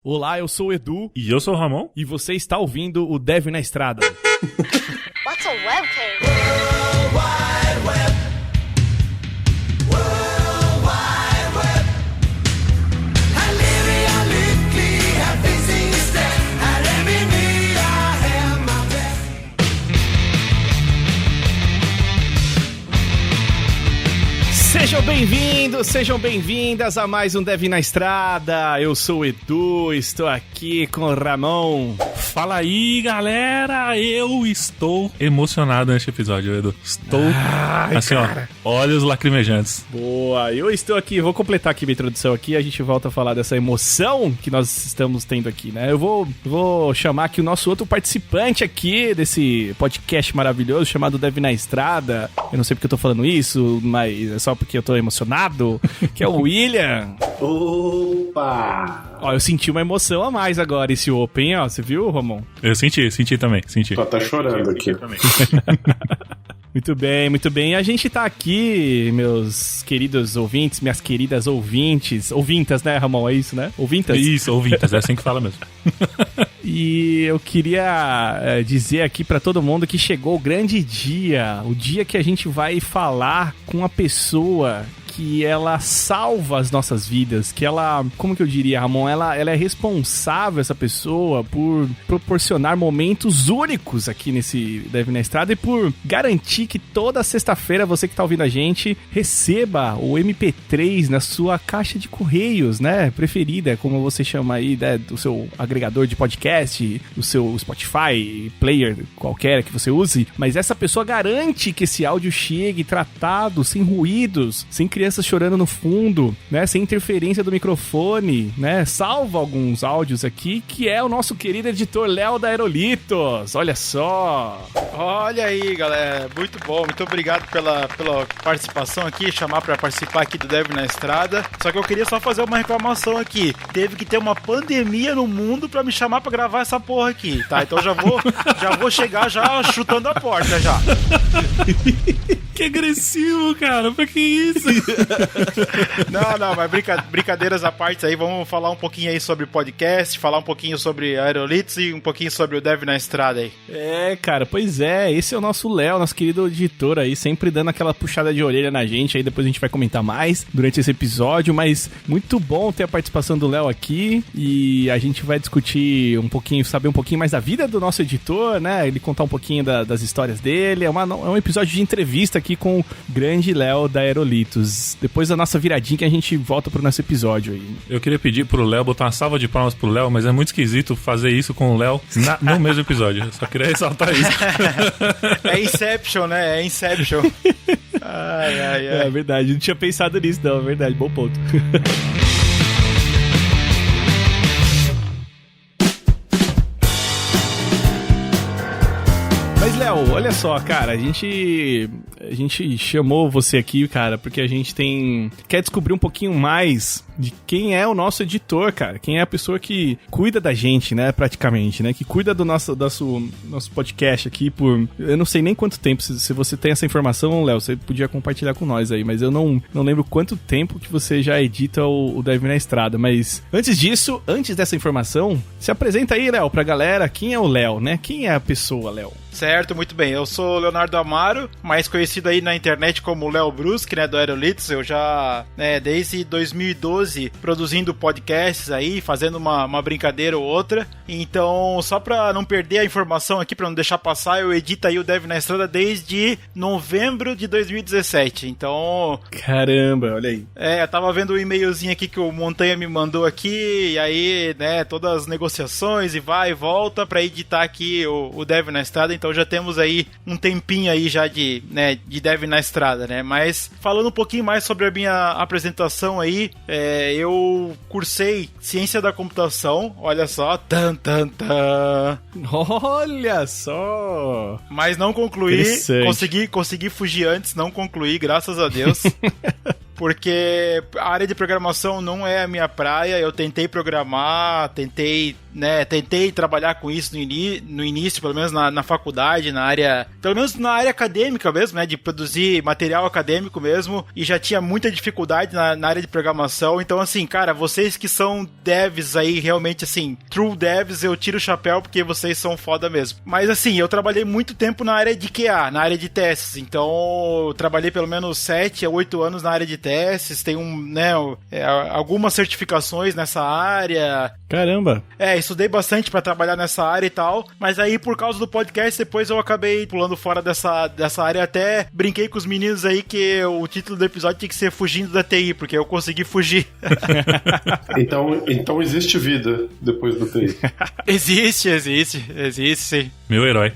Olá, eu sou o Edu. E eu sou o Ramon. E você está ouvindo o Dev na Estrada. What's a webcam? World Wide Web. World Wide Web. Halleluja, lycklig, här finns ingen stress. Här är vi nya hemmapress. Sejam bem-vindos, sejam bem-vindas a mais um Dev na Estrada. Eu sou o Edu, estou aqui com o Ramon. Fala aí, galera! Eu estou emocionado neste episódio, Edu. Estou, assim, cara, ó, olhos lacrimejantes. Boa, eu estou aqui, vou completar aqui minha introdução aqui, a gente volta a falar dessa emoção que nós estamos tendo aqui, né? Eu vou chamar aqui o nosso outro participante aqui desse podcast maravilhoso chamado Dev na Estrada. Eu não sei porque eu tô falando isso, mas é só porque eu tô emocionado, que é o William. Opa! Ó, eu senti uma emoção a mais agora, esse Open, ó, você viu, Ramon? Eu senti também, senti. Só tá chorando aqui. Muito bem, muito bem. A gente tá aqui, meus queridos ouvintes, minhas queridas ouvintas, né, Ramon? É isso, né? Ouvintas? Isso, ouvintas, é assim que fala mesmo. E eu queria dizer aqui pra todo mundo que chegou o grande dia, o dia que a gente vai falar com a pessoa que ela salva as nossas vidas, que ela, como que eu diria, Ramon, ela é responsável, essa pessoa, por proporcionar momentos únicos aqui nesse Dev na Estrada e por garantir que toda sexta-feira você que tá ouvindo a gente receba o MP3 na sua caixa de correios, né, preferida, como você chama aí, né, do seu agregador de podcast, do seu Spotify, player qualquer que você use, mas essa pessoa garante que esse áudio chegue tratado, sem ruídos, sem crianças chorando no fundo, né, sem interferência do microfone, né, salva alguns áudios aqui, que é o nosso querido editor Léo da Aerolitos. Olha só! Olha aí, galera, muito bom, muito obrigado pela participação aqui, chamar pra participar aqui do Dev na Estrada. Só que eu queria só fazer uma reclamação aqui, teve que ter uma pandemia no mundo pra me chamar pra gravar essa porra aqui, tá? Então já vou chegar já chutando a porta já. Que agressivo, cara, pra que isso? Não, mas brincadeiras à parte aí, vamos falar um pouquinho aí sobre podcast, falar um pouquinho sobre Aerolitos e um pouquinho sobre o Dev na Estrada aí. É, cara, pois é, esse é o nosso Léo, nosso querido editor aí, sempre dando aquela puxada de orelha na gente, aí depois a gente vai comentar mais durante esse episódio, mas muito bom ter a participação do Léo aqui e a gente vai discutir um pouquinho, saber um pouquinho mais da vida do nosso editor, né, ele contar um pouquinho das histórias dele, é um episódio de entrevista aqui com o grande Léo da Aerolitos. Depois da nossa viradinha que a gente volta pro nosso episódio aí. Eu queria pedir pro Léo, botar uma salva de palmas pro Léo, mas é muito esquisito fazer isso com o Léo no mesmo episódio. Eu só queria ressaltar isso. É Inception, né? É Inception. Ai. É verdade, não tinha pensado nisso não, é verdade, bom ponto. Mas, Léo, olha só, cara, a gente chamou você aqui, cara, porque a gente quer descobrir um pouquinho mais de quem é o nosso editor, cara, quem é a pessoa que cuida da gente, né, praticamente, né, que cuida do nosso podcast aqui por, eu não sei nem quanto tempo, se você tem essa informação, Léo, você podia compartilhar com nós aí, mas eu não lembro quanto tempo que você já edita o Dev na Estrada, mas antes dessa informação, se apresenta aí, Léo, pra galera, quem é o Léo, né, quem é a pessoa, Léo? Certo, muito bem. Eu sou o Leonardo Amaro, mais conhecido aí na internet como Léo Bruschi, né, do Aerolitos. Eu já, desde 2012, produzindo podcasts aí, fazendo uma brincadeira ou outra. Então, só pra não perder a informação aqui, pra não deixar passar, eu edito aí o Dev na Estrada desde novembro de 2017. Então... Caramba, olha aí. Eu tava vendo o e-mailzinho aqui que o Montanha me mandou aqui, e aí, né, todas as negociações e vai e volta pra editar aqui o Dev na Estrada. Então já temos aí um tempinho aí já de Dev na Estrada, né? Mas falando um pouquinho mais sobre a minha apresentação aí, eu cursei Ciência da Computação, olha só, olha só! Mas não concluí, consegui fugir antes, não concluí, graças a Deus. Porque a área de programação não é a minha praia, eu tentei programar, tentei né, tentei trabalhar com isso no início, pelo menos na faculdade, pelo menos na área acadêmica mesmo, né, de produzir material acadêmico mesmo, e já tinha muita dificuldade na área de programação. Então, assim, cara, vocês que são devs aí, realmente, assim, true devs, eu tiro o chapéu porque vocês são foda mesmo. Mas, assim, eu trabalhei muito tempo na área de QA, na área de testes, então eu trabalhei pelo menos 7 a 8 anos na área de testes, tenho algumas certificações nessa área. Caramba! Estudei bastante pra trabalhar nessa área e tal, mas aí por causa do podcast depois eu acabei pulando fora dessa área, até brinquei com os meninos aí que o título do episódio tinha que ser Fugindo da TI, porque eu consegui fugir. Então existe vida depois do TI. Existe, sim. Meu herói.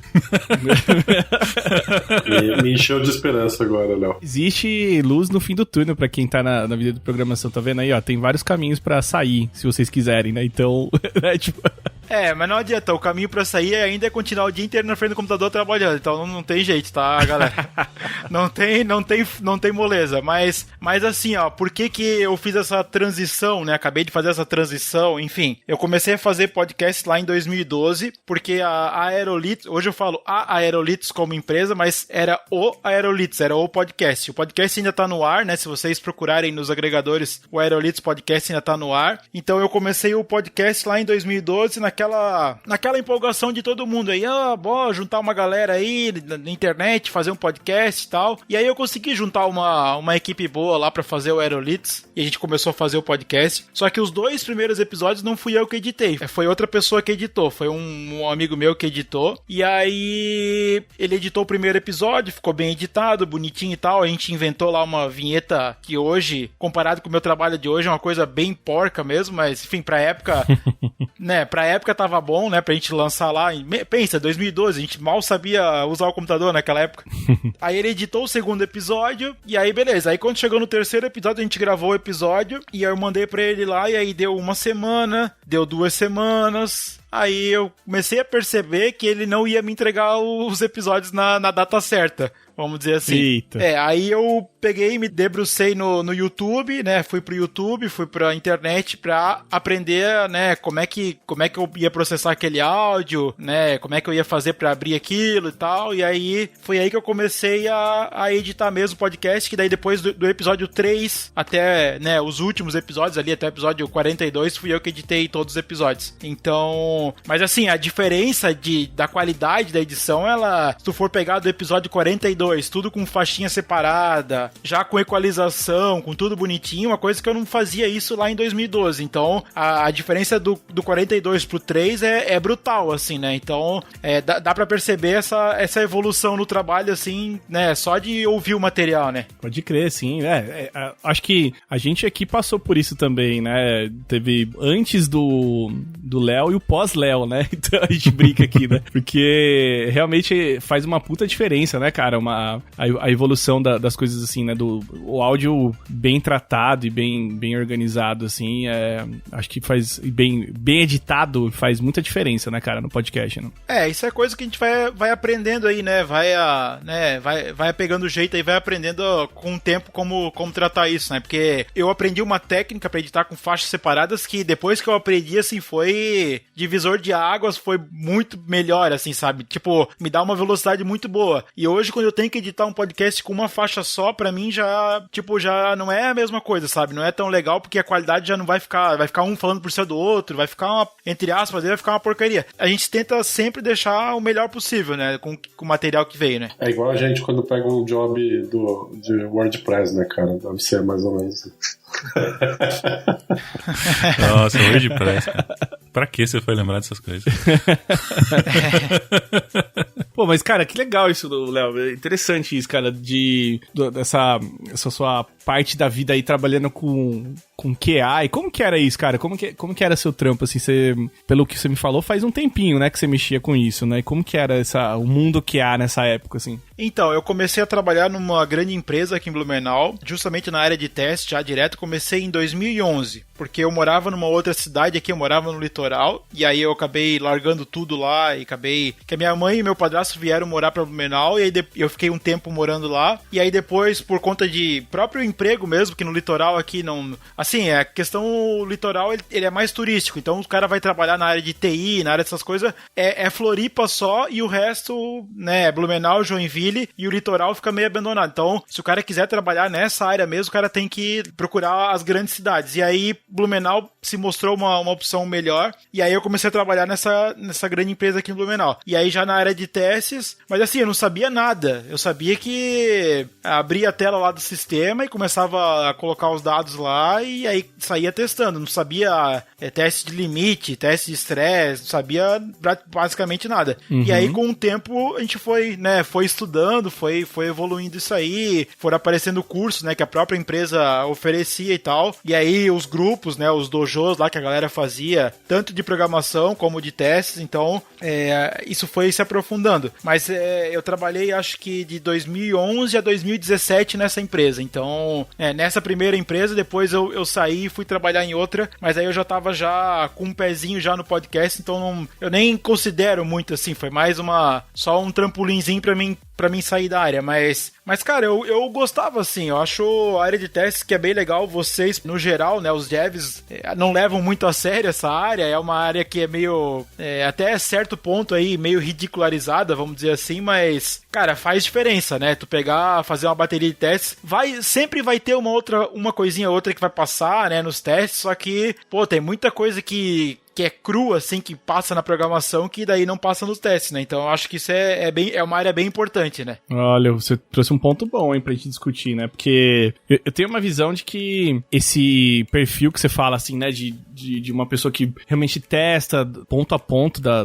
Me encheu de esperança agora, Léo. Existe luz no fim do túnel pra quem tá na vida de programação, tá vendo aí, ó? Tem vários caminhos pra sair, se vocês quiserem, né? Então, tipo... mas não adianta, o caminho pra sair ainda é continuar o dia inteiro na frente do computador trabalhando, então não tem jeito, tá, galera? não tem moleza, mas assim, ó, por que eu fiz essa transição, né? Acabei de fazer essa transição, enfim, eu comecei a fazer podcast lá em 2012, porque a Aerolitz, hoje eu falo a Aerolitz como empresa, mas era o Aerolitz, era o podcast. O podcast ainda tá no ar, né? Se vocês procurarem nos agregadores, o Aerolitz Podcast ainda tá no ar. Então eu comecei o podcast lá em 2012, naquela empolgação de todo mundo aí, juntar uma galera aí na internet, fazer um podcast e tal. E aí eu consegui juntar uma equipe boa lá pra fazer o Aerolitz, e a gente começou a fazer o podcast. Só que os 2 primeiros episódios não fui eu que editei, foi outra pessoa que editou, foi um amigo meu que editou. E aí ele editou o primeiro episódio, ficou bem editado, bonitinho e tal. A gente inventou lá uma vinheta que hoje, comparado com o meu trabalho de hoje, é uma coisa bem porca mesmo, mas enfim, pra época, né, pra época tava bom, né, pra gente lançar lá. Pensa, 2012, a gente mal sabia usar o computador naquela época. Aí ele editou o segundo episódio, e aí beleza. Aí quando chegou no terceiro episódio, a gente gravou o episódio, e aí eu mandei pra ele lá, e aí deu 1 semana, deu 2 semanas... Aí eu comecei a perceber que ele não ia me entregar os episódios na data certa, vamos dizer assim. Eita. Aí eu peguei e me debrucei no YouTube, né? Fui pro YouTube, fui pra internet pra aprender, né? Como é que eu ia processar aquele áudio, né? Como é que eu ia fazer pra abrir aquilo e tal. E aí, foi aí que eu comecei a editar mesmo o podcast, que daí depois do episódio 3 até, né, os últimos episódios ali, até o episódio 42, fui eu que editei todos os episódios. Então... Mas assim, a diferença da qualidade da edição, se tu for pegar do episódio 42, tudo com faixinha separada, já com equalização, com tudo bonitinho, uma coisa que eu não fazia isso lá em 2012. Então, a diferença do 42 pro 3 é brutal, assim, né? Então, dá pra perceber essa evolução no trabalho, assim, né? Só de ouvir o material, né? Pode crer, sim. Acho que a gente aqui passou por isso também, né? Teve antes do Léo e o pós-Léo, né? Então a gente brinca aqui, né? Porque realmente faz uma puta diferença, né, cara? A evolução das coisas, assim, né? O áudio bem tratado e bem organizado, assim, acho que faz bem editado, faz muita diferença, né, cara, no podcast, né? Isso é coisa que a gente vai aprendendo aí, né? Vai pegando jeito aí, vai aprendendo com o tempo como tratar isso, né? Porque eu aprendi uma técnica pra editar com faixas separadas que depois que eu aprendi, assim, foi divisor de águas, foi muito melhor, assim, sabe? Tipo, me dá uma velocidade muito boa. E hoje, quando eu tenho que editar um podcast com uma faixa só, pra mim já não é a mesma coisa, sabe? Não é tão legal porque a qualidade já não vai ficar um falando por cima do outro, vai ficar entre aspas, vai ficar uma porcaria. A gente tenta sempre deixar o melhor possível, né? Com o material que veio, né? É igual a gente quando pega um job de WordPress, né, cara? Deve ser mais ou menos. Nossa, WordPress, cara. Pra que você foi lembrar dessas coisas? Pô, mas, cara, que legal isso, Léo. É interessante isso, cara, dessa sua parte da vida aí trabalhando com QA. E como que era isso, cara? Como que era seu trampo, assim? Pelo que você me falou, faz um tempinho, né, que você mexia com isso, né? E como que era o mundo QA nessa época, assim? Então, eu comecei a trabalhar numa grande empresa aqui em Blumenau, justamente na área de teste, já direto. Comecei em 2011. porque eu morava numa outra cidade aqui, eu morava no litoral, e aí eu acabei largando tudo lá, e acabei... que a minha mãe e meu padrasto vieram morar pra Blumenau, e aí eu fiquei um tempo morando lá, e aí depois, por conta de próprio emprego mesmo, que no litoral aqui não... assim, a questão o litoral, ele é mais turístico, então o cara vai trabalhar na área de TI, na área dessas coisas, é Floripa só, e o resto, né, Blumenau, Joinville, e o litoral fica meio abandonado. Então, se o cara quiser trabalhar nessa área mesmo, o cara tem que procurar as grandes cidades. E aí, Blumenau se mostrou uma opção melhor, e aí eu comecei a trabalhar nessa grande empresa aqui em Blumenau. E aí já na área de testes, mas assim, eu não sabia nada. Eu sabia que abria a tela lá do sistema e começava a colocar os dados lá, e aí saía testando. Não sabia teste de limite, teste de estresse, não sabia basicamente nada. E aí, com o tempo, a gente foi estudando, foi evoluindo isso aí, foram aparecendo cursos, né, que a própria empresa oferecia e tal. E aí, os grupos, né, os dojos lá que a galera fazia, tanto de programação como de testes, então, isso foi se aprofundando. Mas eu trabalhei, acho que de 2011 a 2017 nessa empresa. Então, nessa primeira empresa, depois eu saí e fui trabalhar em outra, mas aí eu já tava já com um pezinho já no podcast, então eu nem considero muito assim, foi mais só um trampolinzinho pra mim sair da área, mas cara, eu gostava assim, eu acho a área de testes que é bem legal, vocês, no geral, né, os devs não levam muito a sério essa área, é uma área que é meio, até certo ponto aí, meio ridicularizada, vamos dizer assim, mas, cara, faz diferença, né, tu fazer uma bateria de testes, sempre vai ter uma coisinha ou outra que vai passar, né, nos testes, só que, pô, tem muita coisa que é crua, assim, que passa na programação, que daí não passa nos testes, né? Então eu acho que isso é uma área bem importante, né? Olha, você trouxe um ponto bom, hein, pra gente discutir, né? Porque eu tenho uma visão de que esse perfil que você fala, assim, né, de uma pessoa que realmente testa ponto a ponto da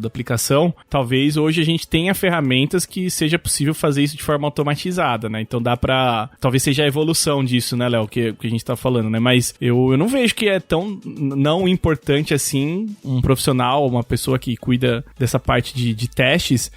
aplicação, talvez hoje a gente tenha ferramentas que seja possível fazer isso de forma automatizada, né? Então dá pra... talvez seja a evolução disso, né, Léo, que a gente tá falando, né? Mas eu não vejo que é tão não importante assim um profissional, uma pessoa que cuida dessa parte de testes,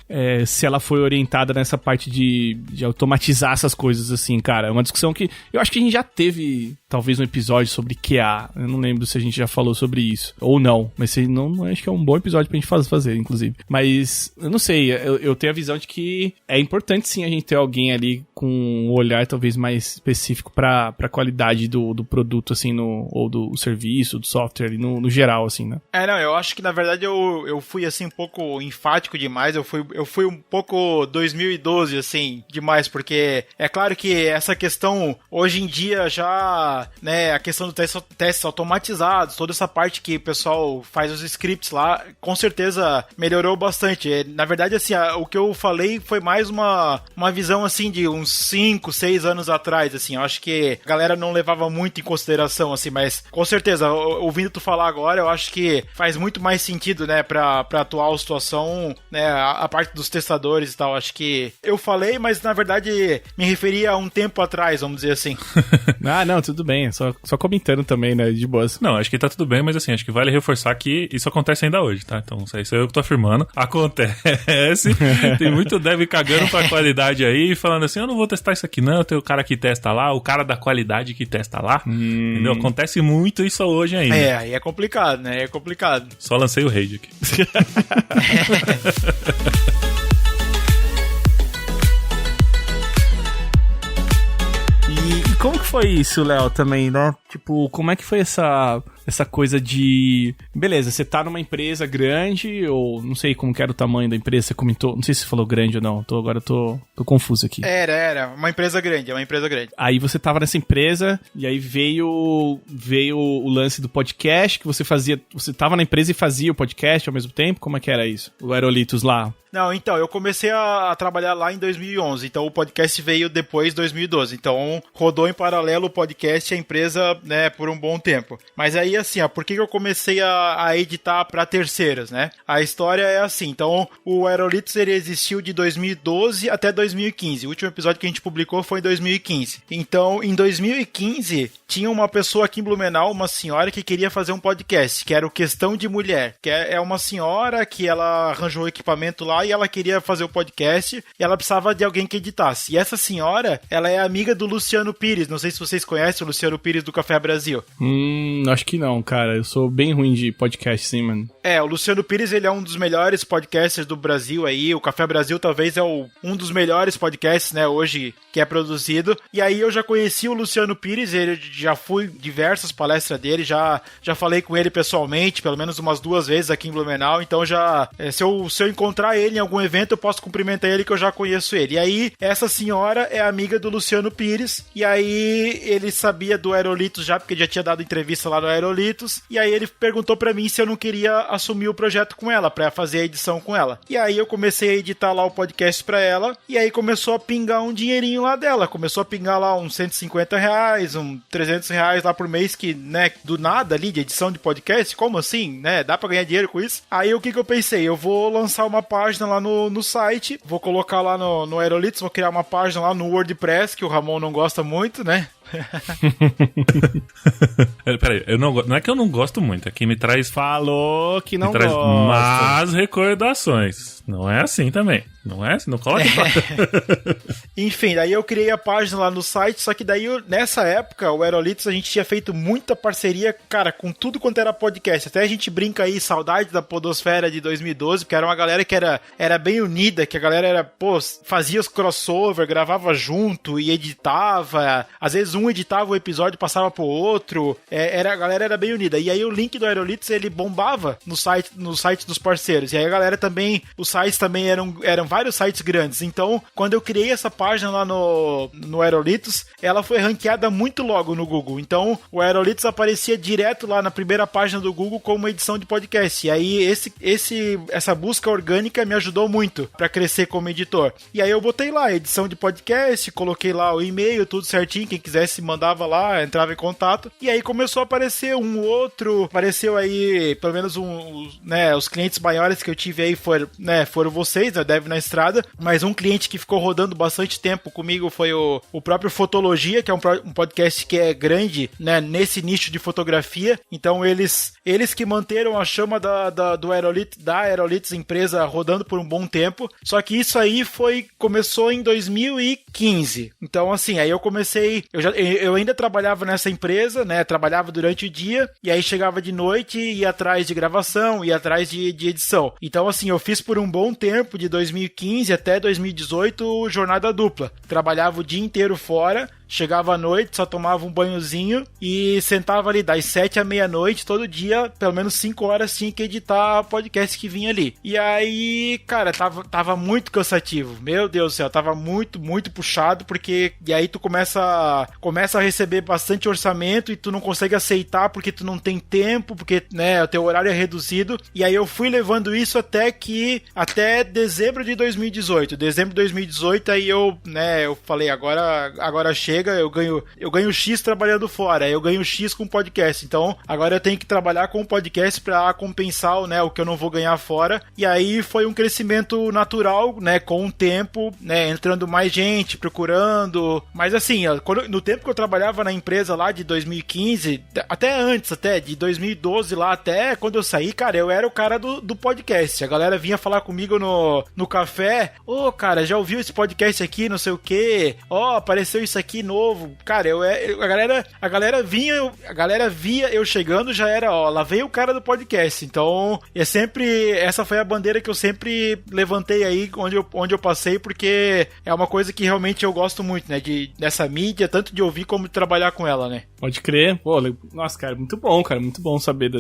se ela foi orientada nessa parte de automatizar essas coisas, assim, cara. É uma discussão que eu acho que a gente já teve, talvez, um episódio sobre QA. Eu não lembro se a gente já falou sobre isso, ou não. Mas não acho que é um bom episódio pra gente fazer, inclusive. Mas, eu não sei, eu tenho a visão de que é importante, sim, a gente ter alguém ali com um olhar, talvez, mais específico pra qualidade do produto, assim, ou do serviço, do software, ali, no geral, assim, né? Não, eu acho que na verdade eu fui assim um pouco enfático demais, eu fui um pouco 2012 assim, demais, porque é claro que essa questão hoje em dia já, né, a questão dos testes automatizados, toda essa parte que o pessoal faz os scripts lá, com certeza melhorou bastante. Na verdade, assim, o que eu falei foi mais uma visão assim de uns 5, 6 anos atrás, assim, eu acho que a galera não levava muito em consideração, assim, mas com certeza, ouvindo tu falar agora, eu acho que faz muito mais sentido, né, pra atual situação, né, a parte dos testadores e tal. Acho que eu falei, mas na verdade me referia a um tempo atrás, vamos dizer assim. Não, tudo bem, só comentando também, né, de boas. Não, acho que tá tudo bem, mas assim, acho que vale reforçar que isso acontece ainda hoje, tá? Então, isso é eu que tô afirmando. Acontece. Tem muito dev cagando pra qualidade aí, falando assim, eu não vou testar isso aqui não, tem o cara que testa lá, o cara da qualidade que testa lá, entendeu? Acontece muito isso hoje ainda. Aí é complicado, né? É complicado. Só lancei o raid aqui. E como que foi isso, Léo, também, né? Tipo, como é que foi essa coisa de... Beleza, você tá numa empresa grande, ou não sei como que era o tamanho da empresa, você comentou, não sei se você falou grande ou não, agora eu tô confuso aqui. Era, uma empresa grande, Aí você tava nessa empresa, e aí veio o lance do podcast, que você tava na empresa e fazia o podcast ao mesmo tempo, como é que era isso? O Aerolitos lá. Não, então, eu comecei a trabalhar lá em 2011, então o podcast veio depois de 2012, então rodou em paralelo o podcast e a empresa, né, por um bom tempo. Mas aí, assim, por que eu comecei a editar para terceiras, né? A história é assim, então o Aerolitos ele existiu de 2012 até 2015. O último episódio que a gente publicou foi em 2015. Então, em 2015, tinha uma pessoa aqui em Blumenau, uma senhora que queria fazer um podcast, que era o Questão de Mulher, que é uma senhora que ela arranjou o equipamento lá e ela queria fazer o podcast e ela precisava de alguém que editasse. E essa senhora, ela é amiga do Luciano Pires. Não sei se vocês conhecem o Luciano Pires do Café Brasil. Acho que não, cara. Eu sou bem ruim de podcast, sim, mano. O Luciano Pires, ele é um dos melhores podcasters do Brasil aí. O Café Brasil talvez é um dos melhores podcasts, né, hoje que é produzido. E aí eu já conheci o Luciano Pires, ele já fui diversas palestras dele, já falei com ele pessoalmente, pelo menos umas 2 vezes aqui em Blumenau. Então se eu encontrar ele em algum evento, eu posso cumprimentar ele, que eu já conheço ele. E aí, essa senhora é amiga do Luciano Pires, e aí ele sabia do Aerolitos já, porque já tinha dado entrevista lá no Aerolitos, e aí ele perguntou pra mim se eu não queria assumir o projeto com ela, pra fazer a edição com ela. E aí eu comecei a editar lá o podcast pra ela, e aí começou a pingar um dinheirinho lá dela, começou a pingar lá uns R$150, uns R$300 lá por mês, que, né, do nada ali, de edição de podcast, como assim, né, dá pra ganhar dinheiro com isso? Aí o que eu pensei? Eu vou lançar uma página lá no site, vou colocar lá no Aerolitos, vou criar uma página lá no WordPress, que o Ramon não gosta muito, né? Peraí, não é que eu não gosto muito, é que me traz. Falou que não traz gosta. más recordações. Não é assim também. Não é assim? Não coloca. Enfim, daí eu criei a página lá no site, só que daí nessa época, o Aerolitos, a gente tinha feito muita parceria, cara, com tudo quanto era podcast. Até a gente brinca aí, saudade da Podosfera de 2012, porque era uma galera que era bem unida, que a galera fazia os crossover, gravava junto e editava. Às vezes um editava o episódio e passava pro outro. A galera era bem unida. E aí o link do Aerolitos, ele bombava no site dos parceiros. E aí a galera também, os sites também eram vários sites grandes. Então, quando eu criei essa página lá no Aerolitos, ela foi ranqueada muito logo no Google. Então, o Aerolitos aparecia direto lá na primeira página do Google como edição de podcast. E aí, essa busca orgânica me ajudou muito para crescer como editor. E aí eu botei lá, edição de podcast, coloquei lá o e-mail, tudo certinho, quem quisesse mandava lá, entrava em contato. E aí começou a aparecer um outro, apareceu aí, pelo menos os clientes maiores que eu tive aí foram vocês, a Dev na Estrada, mas um cliente que ficou rodando bastante tempo comigo foi o próprio Fotologia, que é um podcast que é grande, né, nesse nicho de fotografia. Então eles que manteram a chama do Aerolitos, da Aerolitos empresa rodando por um bom tempo. Só que isso aí começou em 2015. Então assim, aí eu comecei, eu ainda trabalhava nessa empresa, né, trabalhava durante o dia e aí chegava de noite e ia atrás de gravação, ia atrás de edição. Então assim, eu fiz por um bom tempo, de 2015 até 2018, jornada dupla. Trabalhava o dia inteiro fora, chegava à noite, só tomava um banhozinho e sentava ali das 7 à meia-noite, todo dia, pelo menos 5 horas tinha que editar podcast que vinha ali. E aí, cara, tava muito cansativo. Meu Deus do céu, tava muito, muito puxado, porque e aí tu começa a receber bastante orçamento e tu não consegue aceitar porque tu não tem tempo, porque, né, o teu horário é reduzido. E aí eu fui levando isso até dezembro de 2018. Dezembro de 2018, aí eu falei, agora chega, eu ganho X trabalhando fora, eu ganho X com podcast, então agora eu tenho que trabalhar com o podcast pra compensar, né, o que eu não vou ganhar fora. E aí foi um crescimento natural, né, com o tempo, né, entrando mais gente, procurando, mas assim, no tempo que eu trabalhava na empresa lá de 2015, até antes, até de 2012 lá, até quando eu saí, cara, eu era o cara do podcast. A galera vinha falar comigo no café, cara, já ouviu esse podcast aqui, não sei o que, apareceu isso aqui novo. Cara, a galera via eu chegando, já era, lá veio o cara do podcast. Então, essa foi a bandeira que eu sempre levantei aí onde eu passei, porque é uma coisa que realmente eu gosto muito, né, dessa mídia, tanto de ouvir como de trabalhar com ela, né. Pode crer. Nossa, cara, muito bom saber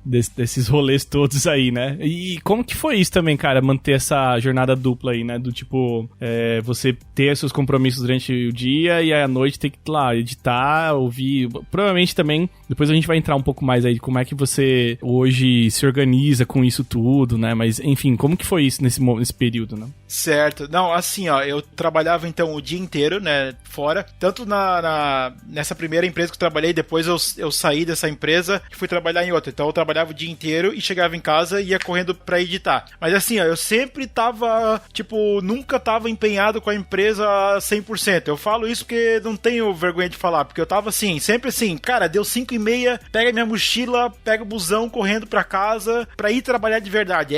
desses rolês todos aí, né. E como que foi isso também, cara, manter essa jornada dupla aí, né, do tipo, você ter seus compromissos durante o dia e à noite ter que ir lá editar, ouvir, provavelmente também, depois a gente vai entrar um pouco mais aí de como é que você hoje se organiza com isso tudo, né, mas enfim, como que foi isso nesse período, né? Certo. Não, assim, ó, eu trabalhava então o dia inteiro, né, fora. Tanto nessa primeira empresa que eu trabalhei, depois eu saí dessa empresa e fui trabalhar em outra. Então eu trabalhava o dia inteiro e chegava em casa e ia correndo pra editar. Mas assim, ó, eu sempre tava, tipo, nunca tava empenhado com a empresa 100%. Eu falo isso porque não tenho vergonha de falar, porque eu tava assim, sempre assim, cara, deu 5:30, pega minha mochila, pega o busão correndo pra casa pra ir trabalhar de verdade.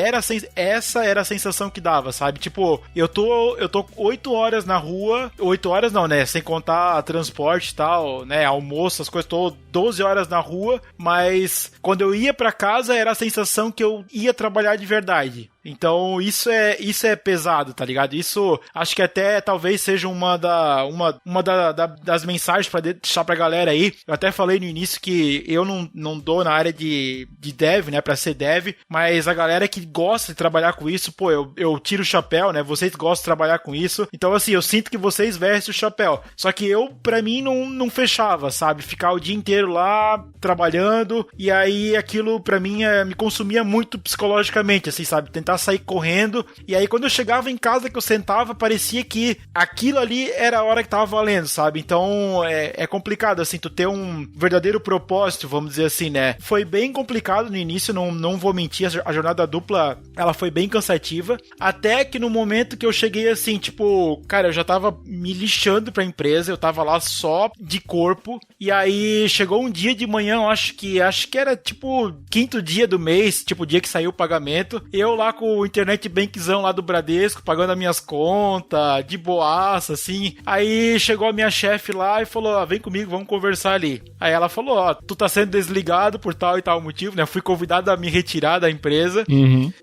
Essa era a sensação que dava, sabe? Tipo, eu tô 8 horas na rua, 8 horas não, né? Sem contar transporte e tal, né? Almoço, as coisas, tô 12 horas na rua, mas quando eu ia pra casa era a sensação que eu ia trabalhar de verdade. Então isso é pesado, tá ligado? Isso acho que até talvez seja uma das mensagens pra deixar pra galera aí. Eu até falei no início que eu não dou na área de dev, né, pra ser dev, mas a galera que gosta de trabalhar com isso, pô, eu tiro o chapéu, né, vocês gostam de trabalhar com isso, então assim, eu sinto que vocês vestem o chapéu, só que pra mim não fechava, sabe, ficar o dia inteiro lá, trabalhando, e aí aquilo pra mim me consumia muito psicologicamente, assim, sabe, tentar sair correndo, e aí quando eu chegava em casa que eu sentava, parecia que aquilo ali era a hora que tava valendo, sabe, então é complicado, assim, tu ter um verdadeiro propósito, vamos dizer assim, né, foi bem complicado no início, não vou mentir, a jornada dupla, ela foi bem cansativa, até que no momento que eu cheguei assim, tipo, cara, eu já tava me lixando pra empresa, eu tava lá só de corpo, e aí chegou um dia de manhã, eu acho que era tipo 5º dia do mês, tipo o dia que saiu o pagamento, eu lá com o internet bankzão lá do Bradesco, pagando as minhas contas, de boaça, assim, aí chegou a minha chefe lá e falou, ó, vem comigo, vamos conversar ali. Aí ela falou, ó, tu tá sendo desligado por tal e tal motivo, né, eu fui convidado a me retirar da empresa,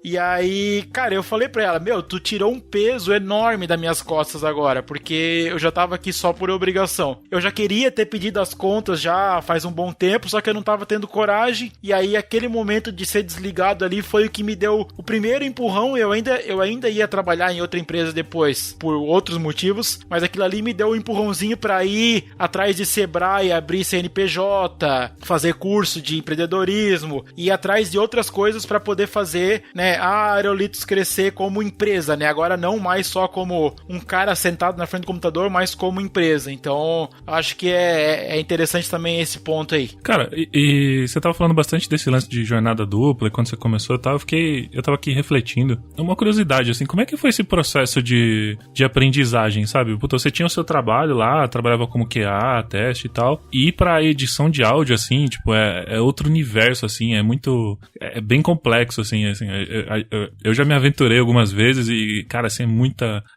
e aí, cara, eu falei pra ela, meu, tu tirou um peso enorme das minhas costas agora, porque eu já tava aqui só por obrigação. Eu já queria ter pedido as contas já faz um bom tempo, só que eu não tava tendo coragem, e aí aquele momento de ser desligado ali foi o que me deu o primeiro empurrão. Eu ainda ia trabalhar em outra empresa depois, por outros motivos, mas aquilo ali me deu um empurrãozinho pra ir atrás de Sebrae, abrir CNPJ, fazer curso de empreendedorismo, ir atrás de outras coisas pra poder fazer, né, a Aerolitos crescer como empresa, né, agora não mais só como um cara sentado na frente do computador, mas como empresa. Então, acho que é interessante também esse ponto aí. Cara, e você tava falando bastante desse lance de jornada dupla, e quando você começou eu tava aqui refletindo. Uma curiosidade, assim, como é que foi esse processo de aprendizagem, sabe? Puta, você tinha o seu trabalho lá, trabalhava como QA, teste e tal, e ir pra edição de áudio, assim, tipo, é outro universo, assim, é bem complexo, assim, eu já me aventurei algumas vezes e, cara, assim,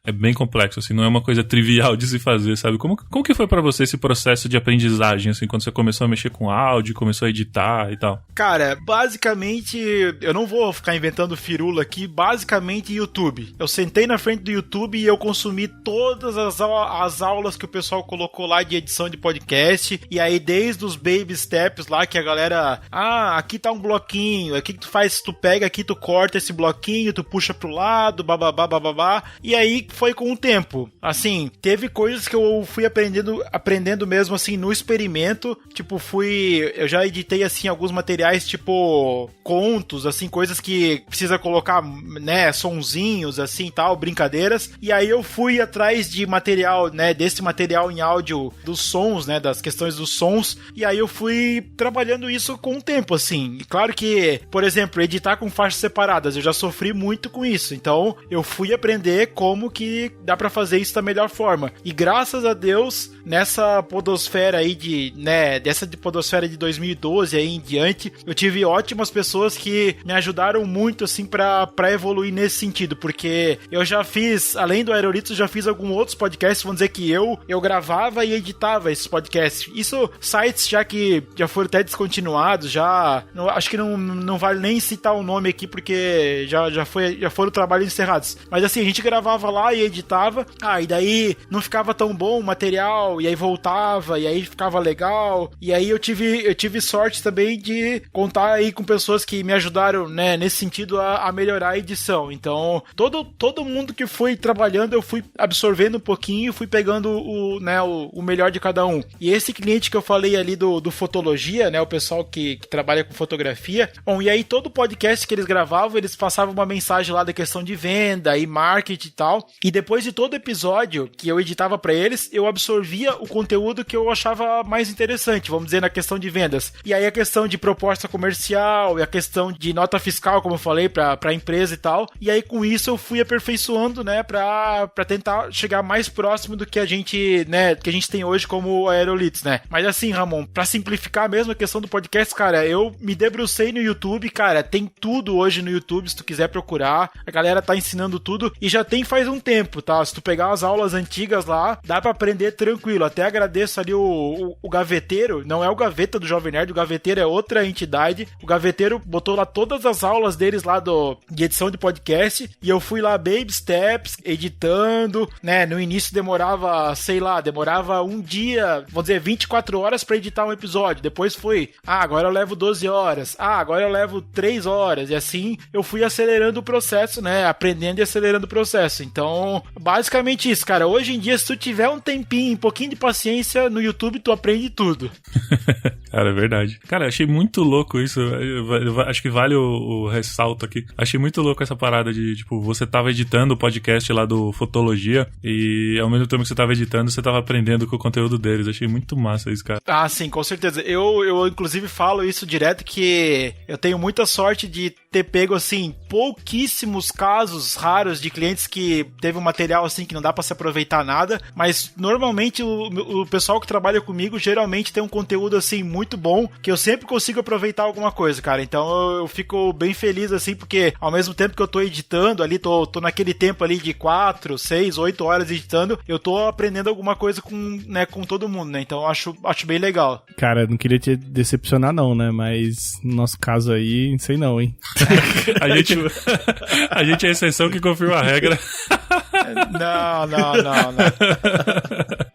é bem complexo, assim, não é uma coisa trivial de se fazer, sabe? Como que foi pra você esse processo de aprendizagem, assim, quando você começou a mexer com áudio, começou a editar e tal? Cara, basicamente, eu não vou ficar inventando firula aqui, basicamente YouTube. Eu sentei na frente do YouTube e eu consumi todas as aulas que o pessoal colocou lá de edição de podcast, e aí desde os baby steps lá que a galera, aqui tá um bloquinho, aqui que tu faz, tu pega aqui, tu corta esse bloquinho, tu puxa pro lado, bababá, e aí foi com o tempo. Assim, teve coisas que eu fui aprendendo mesmo, assim, no experimento, tipo, eu já editei, assim, alguns materiais, tipo, contos, assim, coisas que precisa colocar, né, sonzinhos, assim, tal, brincadeiras, e aí eu fui atrás de material, né, desse material em áudio, dos sons, né, das questões dos sons, e aí eu fui trabalhando isso com o tempo, assim, e claro que, por exemplo, editar com faixas separadas, eu já sofri muito com isso, então eu fui aprender como que dá pra fazer isso da melhor forma, e graças a Deus, nessa podosfera aí dessa podosfera de 2012 aí em diante, eu tive ótimas pessoas que me ajudaram muito, assim, pra evoluir nesse sentido, porque eu já fiz, além do Aerolitos, eu já fiz alguns outros podcasts, vamos dizer que eu gravava e editava esses podcasts. Isso, sites que já foram até descontinuados, acho que não vale nem citar o nome aqui, porque já foram trabalhos encerrados. Mas assim, a gente gravava lá e editava, e daí não ficava tão bom o material, e aí voltava, e aí ficava legal, e aí eu tive sorte também de contar aí com pessoas que me ajudaram, né, nesse sentido a melhorar melhorar a edição. Então, todo mundo que foi trabalhando, eu fui absorvendo um pouquinho, fui pegando o melhor de cada um. E esse cliente que eu falei ali do Fotologia, né, o pessoal que trabalha com fotografia, bom, e aí todo podcast que eles gravavam, eles passavam uma mensagem lá da questão de venda e marketing e tal, e depois de todo episódio que eu editava pra eles, eu absorvia o conteúdo que eu achava mais interessante, vamos dizer, na questão de vendas. E aí a questão de proposta comercial, e a questão de nota fiscal, como eu falei, pra empresa e tal, e aí com isso eu fui aperfeiçoando, né, pra tentar chegar mais próximo do que a gente, né, que a gente tem hoje como Aerolitz, né. Mas assim, Ramon, pra simplificar mesmo a questão do podcast, cara, eu me debrucei no YouTube, cara, tem tudo hoje no YouTube, se tu quiser procurar, a galera tá ensinando tudo, e já tem faz um tempo, tá, se tu pegar as aulas antigas lá, dá pra aprender tranquilo. Até agradeço ali o Gaveteiro, não é o Gaveta do Jovem Nerd, o Gaveteiro é outra entidade, o Gaveteiro botou lá todas as aulas deles lá de edição de podcast, e eu fui lá baby steps, editando, né, no início demorava um dia, vou dizer, 24 horas pra editar um episódio, depois foi, agora eu levo 12 horas, agora eu levo 3 horas, e assim eu fui acelerando o processo, né, aprendendo e acelerando o processo. Então, basicamente isso, cara, hoje em dia, se tu tiver um tempinho, um pouquinho de paciência, no YouTube tu aprende tudo. Cara, é verdade. Cara, achei muito louco isso, acho que vale o ressalto aqui. Achei muito louco essa parada de, tipo, você tava editando o podcast lá do Fotologia e ao mesmo tempo que você tava editando, você tava aprendendo com o conteúdo deles. Achei muito massa isso, cara. Ah, sim, com certeza. Eu inclusive falo isso direto, que eu tenho muita sorte de ter pego, assim, pouquíssimos casos raros de clientes que teve um material, assim, que não dá pra se aproveitar nada, mas normalmente o pessoal que trabalha comigo geralmente tem um conteúdo, assim, muito bom, que eu sempre consigo aproveitar alguma coisa, cara. Então eu fico bem feliz, assim, porque ao mesmo tempo que eu tô editando ali, tô naquele tempo ali de 4, 6, 8 horas editando, eu tô aprendendo alguma coisa com todo mundo, né? Então acho bem legal. Cara, não queria te decepcionar não, né? Mas no nosso caso aí, sei não, hein? A gente é a exceção que confirma a regra. Não.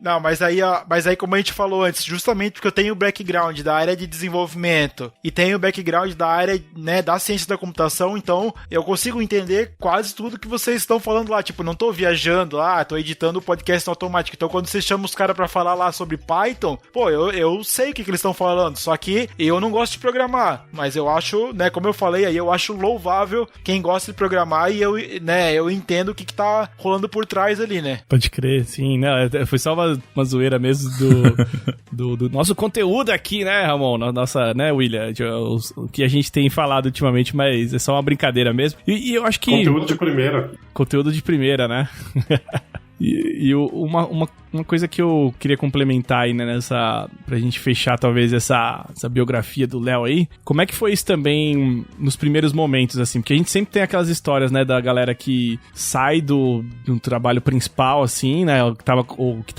Não, mas aí como a gente falou antes, justamente porque eu tenho o background da área de desenvolvimento e tenho o background da área, né, da ciência da computação, então eu consigo entender quase tudo que vocês estão falando lá. Tipo, não tô viajando lá, tô editando o podcast automático. Então quando você chama os caras pra falar lá sobre Python, pô, eu sei o que eles estão falando, só que eu não gosto de programar, mas eu acho, né, como eu falei aí, eu acho louvável quem gosta de programar e eu entendo o que tá rolando por trás ali, né? Pode crer, sim. Não, foi só uma zoeira mesmo do nosso conteúdo aqui, né, Ramon? Nossa, né, William? O que a gente tem falado ultimamente, mas é só uma brincadeira mesmo. E eu acho que... Conteúdo de primeira. Conteúdo de primeira, né? E uma coisa que eu queria complementar aí, né, pra gente fechar talvez essa biografia do Léo aí, como é que foi isso também nos primeiros momentos, assim? Porque a gente sempre tem aquelas histórias, né, da galera que sai do trabalho principal, assim, né, que tava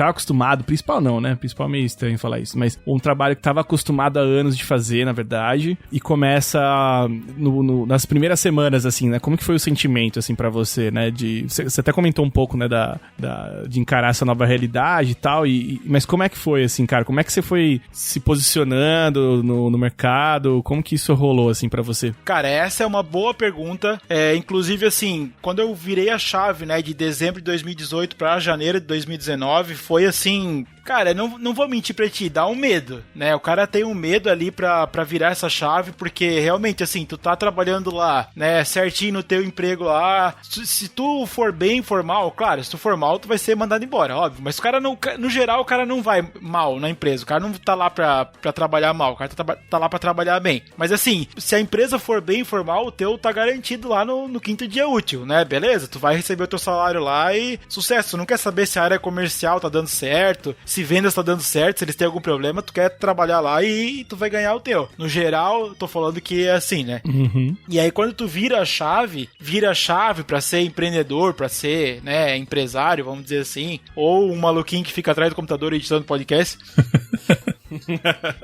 acostumado, principal não, né, principal é meio estranho falar isso, mas um trabalho que tava acostumado há anos de fazer, na verdade, e começa nas primeiras semanas, assim, né, como que foi o sentimento, assim, pra você, né, você até comentou um pouco, né, de encarar essa nova realidade e tal, mas como é que foi, assim, cara? Como é que você foi se posicionando no mercado? Como que isso rolou, assim, pra você? Cara, essa é uma boa pergunta. Inclusive, assim, quando eu virei a chave, né, de dezembro de 2018 pra janeiro de 2019, foi assim... Cara, não vou mentir pra ti, dá um medo, né? O cara tem um medo ali pra virar essa chave, porque realmente, assim, tu tá trabalhando lá, né, certinho no teu emprego lá. Se tu for bem, for mal, claro, se tu for mal, tu vai ser mandado embora, óbvio. Mas o cara não, no geral, o cara não vai mal na empresa. O cara não tá lá pra trabalhar mal, o cara tá lá pra trabalhar bem. Mas assim, se a empresa for bem, for mal, o teu tá garantido lá no quinto dia útil, né? Beleza? Tu vai receber o teu salário lá e sucesso. Tu não quer saber se a área comercial tá dando certo, se vendas tá dando certo, se eles têm algum problema, tu quer trabalhar lá e tu vai ganhar o teu. No geral, tô falando que é assim, né? Uhum. E aí quando tu vira a chave pra ser empreendedor, pra ser, né, empresário, vamos dizer assim, ou um maluquinho que fica atrás do computador editando podcast.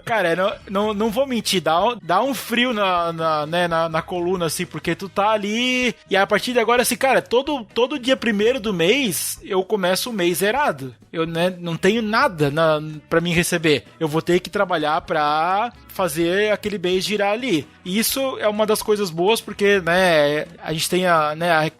Cara, não vou mentir, dá um frio na coluna, assim, porque tu tá ali e a partir de agora, assim, cara, todo dia 1º do mês eu começo o mês zerado. Eu, né, não tenho nada pra mim receber. Eu vou ter que trabalhar pra fazer aquele base girar ali. E isso é uma das coisas boas, porque, né, a gente tem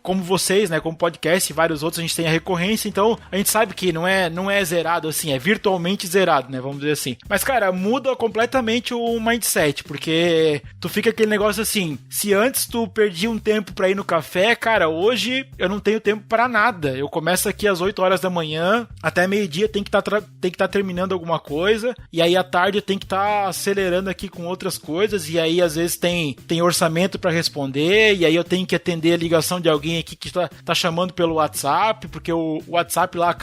como vocês, né, como podcast e vários outros, a gente tem a recorrência, então a gente sabe que não é zerado assim, é virtualmente zerado, né, vamos dizer assim. Mas, cara, muda completamente o mindset, porque tu fica aquele negócio assim, se antes tu perdia um tempo pra ir no café, cara, hoje eu não tenho tempo pra nada. Eu começo aqui às 8 horas da manhã, até meio-dia tem que tá terminando alguma coisa, e aí à tarde eu tenho que estar acelerando aqui com outras coisas, e aí às vezes tem orçamento pra responder, e aí eu tenho que atender a ligação de alguém aqui que tá chamando pelo WhatsApp, porque o WhatsApp lá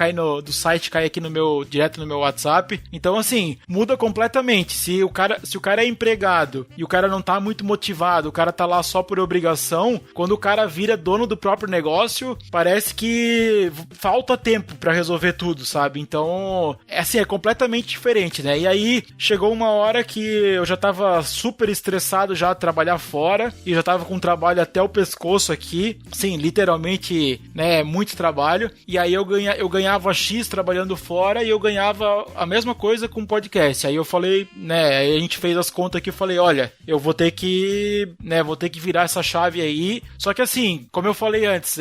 do site cai aqui direto no meu WhatsApp. Então, assim, muda completamente. Se o cara é empregado e o cara não tá muito motivado, o cara tá lá só por obrigação, quando o cara vira dono do próprio negócio, parece que falta tempo pra resolver tudo, sabe? Então, assim, é completamente diferente, né? E aí, chegou uma hora que eu já tava super estressado já a trabalhar fora, e já tava com trabalho até o pescoço aqui, sim, literalmente, né, muito trabalho, e aí eu ganhava X trabalhando fora, e eu ganhava a mesma coisa com podcast. Aí eu falei, né, aí a gente fez as contas aqui, eu falei, olha, eu vou ter que virar essa chave aí. Só que assim, como eu falei antes,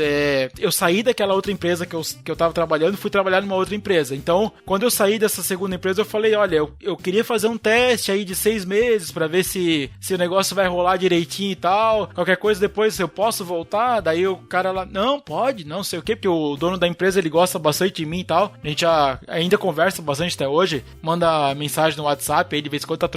eu saí daquela outra empresa que eu tava trabalhando, fui trabalhar numa outra empresa. Então, quando eu saí dessa segunda empresa, eu falei, olha, eu queria fazer um teste aí de 6 meses pra ver se o negócio vai rolar direitinho e tal. Qualquer coisa depois eu posso voltar. Daí o cara lá, não, pode, não sei o quê, porque o dono da empresa, ele gosta bastante de mim e tal. A gente ainda conversa bastante até hoje, manda mensagem no WhatsApp, aí de vez em quando tá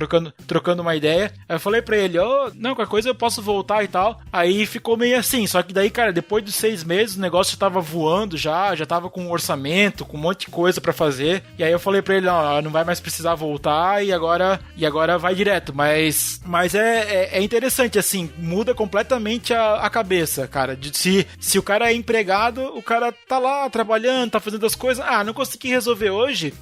trocando uma ideia. Aí eu falei pra ele, não, qualquer coisa eu posso voltar e tal. Aí ficou meio assim, só que daí, cara, depois dos 6 meses, o negócio já tava voando já tava com um orçamento, com um monte de coisa pra fazer. E aí eu falei pra ele, não vai mais precisar voltar, e agora vai direto. Mas é interessante, assim, muda completamente a cabeça, cara. Se o cara é empregado, o cara tá lá trabalhando, tá fazendo as coisas, não consegui resolver hoje,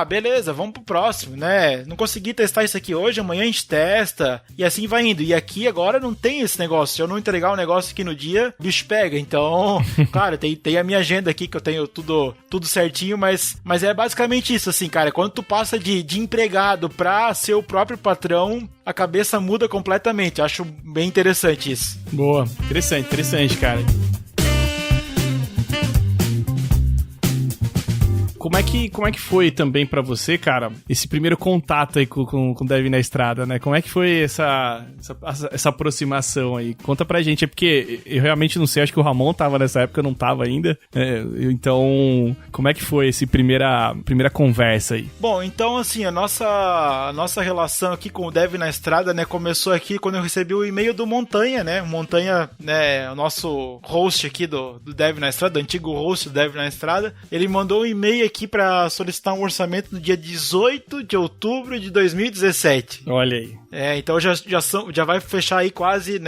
beleza, vamos pro próximo, né? Não consegui testar isso aqui hoje, amanhã a gente testa, e assim vai indo. E aqui agora não tem esse negócio, se eu não entregar o negócio aqui no dia, o bicho pega. Então, claro, tem a minha agenda aqui, que eu tenho tudo certinho, mas é basicamente isso, assim, cara. Quando tu passa de empregado pra ser o próprio patrão, a cabeça muda completamente. Acho bem interessante isso. Boa, interessante, cara. Como é que foi também pra você, cara, esse primeiro contato aí com o Dev na Estrada, né? Como é que foi essa aproximação aí? Conta pra gente, é porque eu realmente não sei, acho que o Ramon tava nessa época, eu não tava ainda, então como é que foi essa primeira conversa aí? Bom, então assim, a nossa relação aqui com o Dev na Estrada, né, começou aqui quando eu recebi o e-mail do Montanha, né? Montanha, né, o nosso host aqui do Dev na Estrada, o antigo host do Dev na Estrada, ele mandou um e-mail aqui pra solicitar um orçamento no dia 18 de outubro de 2017. Olha aí. Então já vai fechar aí quase,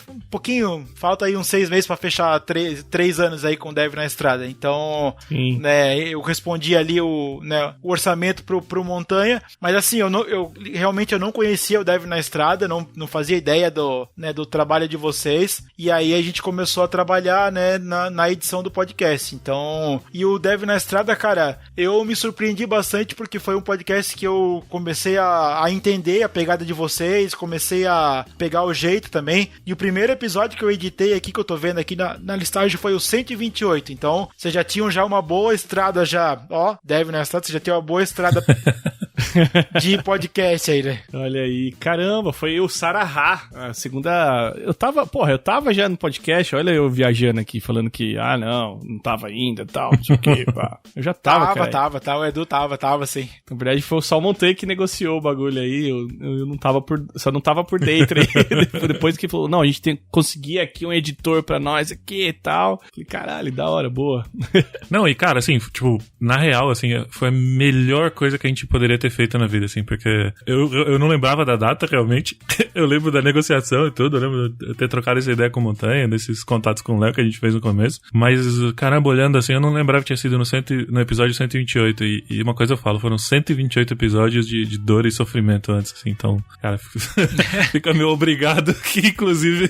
um pouquinho, falta aí uns 6 meses pra fechar 3 anos aí com o Dev na Estrada. Então, né, eu respondi ali o orçamento pro Montanha, mas assim, eu realmente não conhecia o Dev na Estrada, não fazia ideia do trabalho de vocês, e aí a gente começou a trabalhar, né, na edição do podcast. Então, e o Dev na Estrada, cara, eu me surpreendi bastante porque foi um podcast que eu comecei a entender a pegada de vocês, comecei a pegar o jeito também, e o primeiro episódio que eu editei aqui, que eu tô vendo aqui na listagem, foi o 128, então vocês já tinham uma boa estrada Dev na Estrada, vocês já tinham uma boa estrada de podcast aí, né? Olha aí, caramba, foi o Sarahá, a segunda... Eu tava já no podcast, olha eu viajando aqui, falando que, não tava ainda e tal, não sei o que, pá. Eu já tava, cara. Tava, o Edu tava sim. Na verdade foi só o Montanha que negociou o bagulho aí, eu não tava só não tava por dentro aí. Depois que falou, não, a gente tem que conseguir aqui um editor pra nós aqui e tal. Falei, caralho, da hora, boa. Não, e cara, assim, tipo, na real, assim, foi a melhor coisa que a gente poderia ter feito na vida, assim, porque eu não lembrava da data, realmente. Eu lembro da negociação e tudo, eu lembro de ter trocado essa ideia com o Montanha, desses contatos com o Léo que a gente fez no começo. Mas, caramba, olhando assim, eu não lembrava que tinha sido no episódio 128. E uma coisa eu falo, foram 128 episódios de dor e sofrimento antes, assim. Então, cara, fica meio obrigado aqui, inclusive.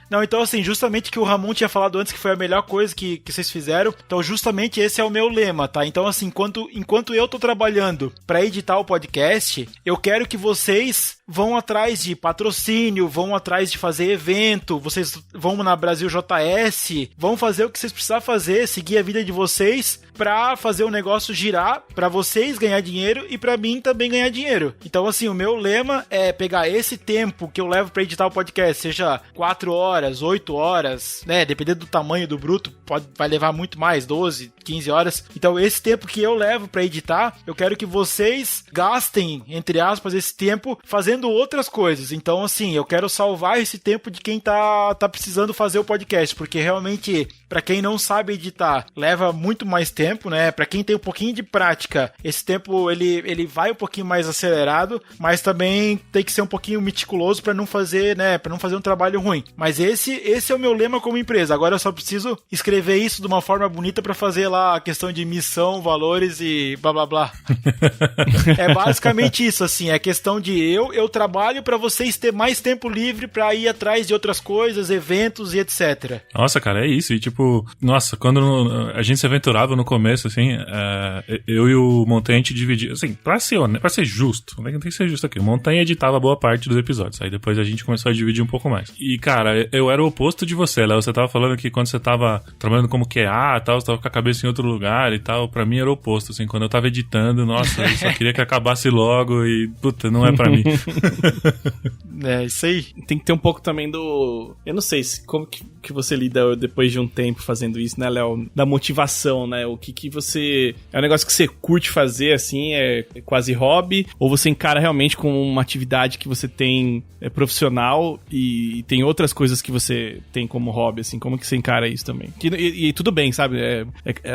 Não, então assim, justamente que o Ramon tinha falado antes que foi a melhor coisa que vocês fizeram, então justamente esse é o meu lema, tá? Então assim, enquanto eu tô trabalhando pra editar o podcast, eu quero que vocês vão atrás de patrocínio, vão atrás de fazer evento, vocês vão na Brasil JS, vão fazer o que vocês precisam fazer, seguir a vida de vocês pra fazer o negócio girar, pra vocês ganhar dinheiro e pra mim também ganhar dinheiro. Então assim, o meu lema é pegar esse tempo que eu levo pra editar o podcast, seja 4 horas, 8 horas, né, dependendo do tamanho do bruto, vai levar muito mais, 12, 15 horas. Então esse tempo que eu levo pra editar, eu quero que vocês gastem, entre aspas, esse tempo fazendo outras coisas. Então assim, eu quero salvar esse tempo de quem tá precisando fazer o podcast, porque realmente, pra quem não sabe editar, leva muito mais tempo, né? Pra quem tem um pouquinho de prática, esse tempo ele vai um pouquinho mais acelerado, mas também tem que ser um pouquinho meticuloso pra não fazer, né? Pra não fazer um trabalho ruim. Mas esse é o meu lema como empresa. Agora eu só preciso escrever isso de uma forma bonita pra fazer lá a questão de missão, valores e blá blá blá. É basicamente isso, assim. É questão de eu trabalho pra vocês ter mais tempo livre pra ir atrás de outras coisas, eventos e etc. Nossa, cara, é isso. E tipo, nossa, quando a gente se aventurava no começo, assim, eu e o Montanha, a gente dividia, assim, pra ser justo, né? Tem que ser justo aqui. O Montanha editava boa parte dos episódios. Aí depois a gente começou a dividir um pouco mais. E, cara, eu era o oposto de você, Léo. Você tava falando que quando você tava trabalhando como QA e tal, você tava com a cabeça em outro lugar e tal. Pra mim era o oposto, assim. Quando eu tava editando, nossa, eu só queria que acabasse logo e, puta, não é pra mim. É, isso aí. Tem que ter um pouco também do... Eu não sei como que você lida depois de um tempo fazendo isso, né, Léo? Da motivação, né? O que você... É um negócio que você curte fazer, assim, é quase hobby? Ou você encara realmente como uma atividade que você tem profissional e tem outras coisas que você tem como hobby, assim? Como que você encara isso também? E tudo bem, sabe?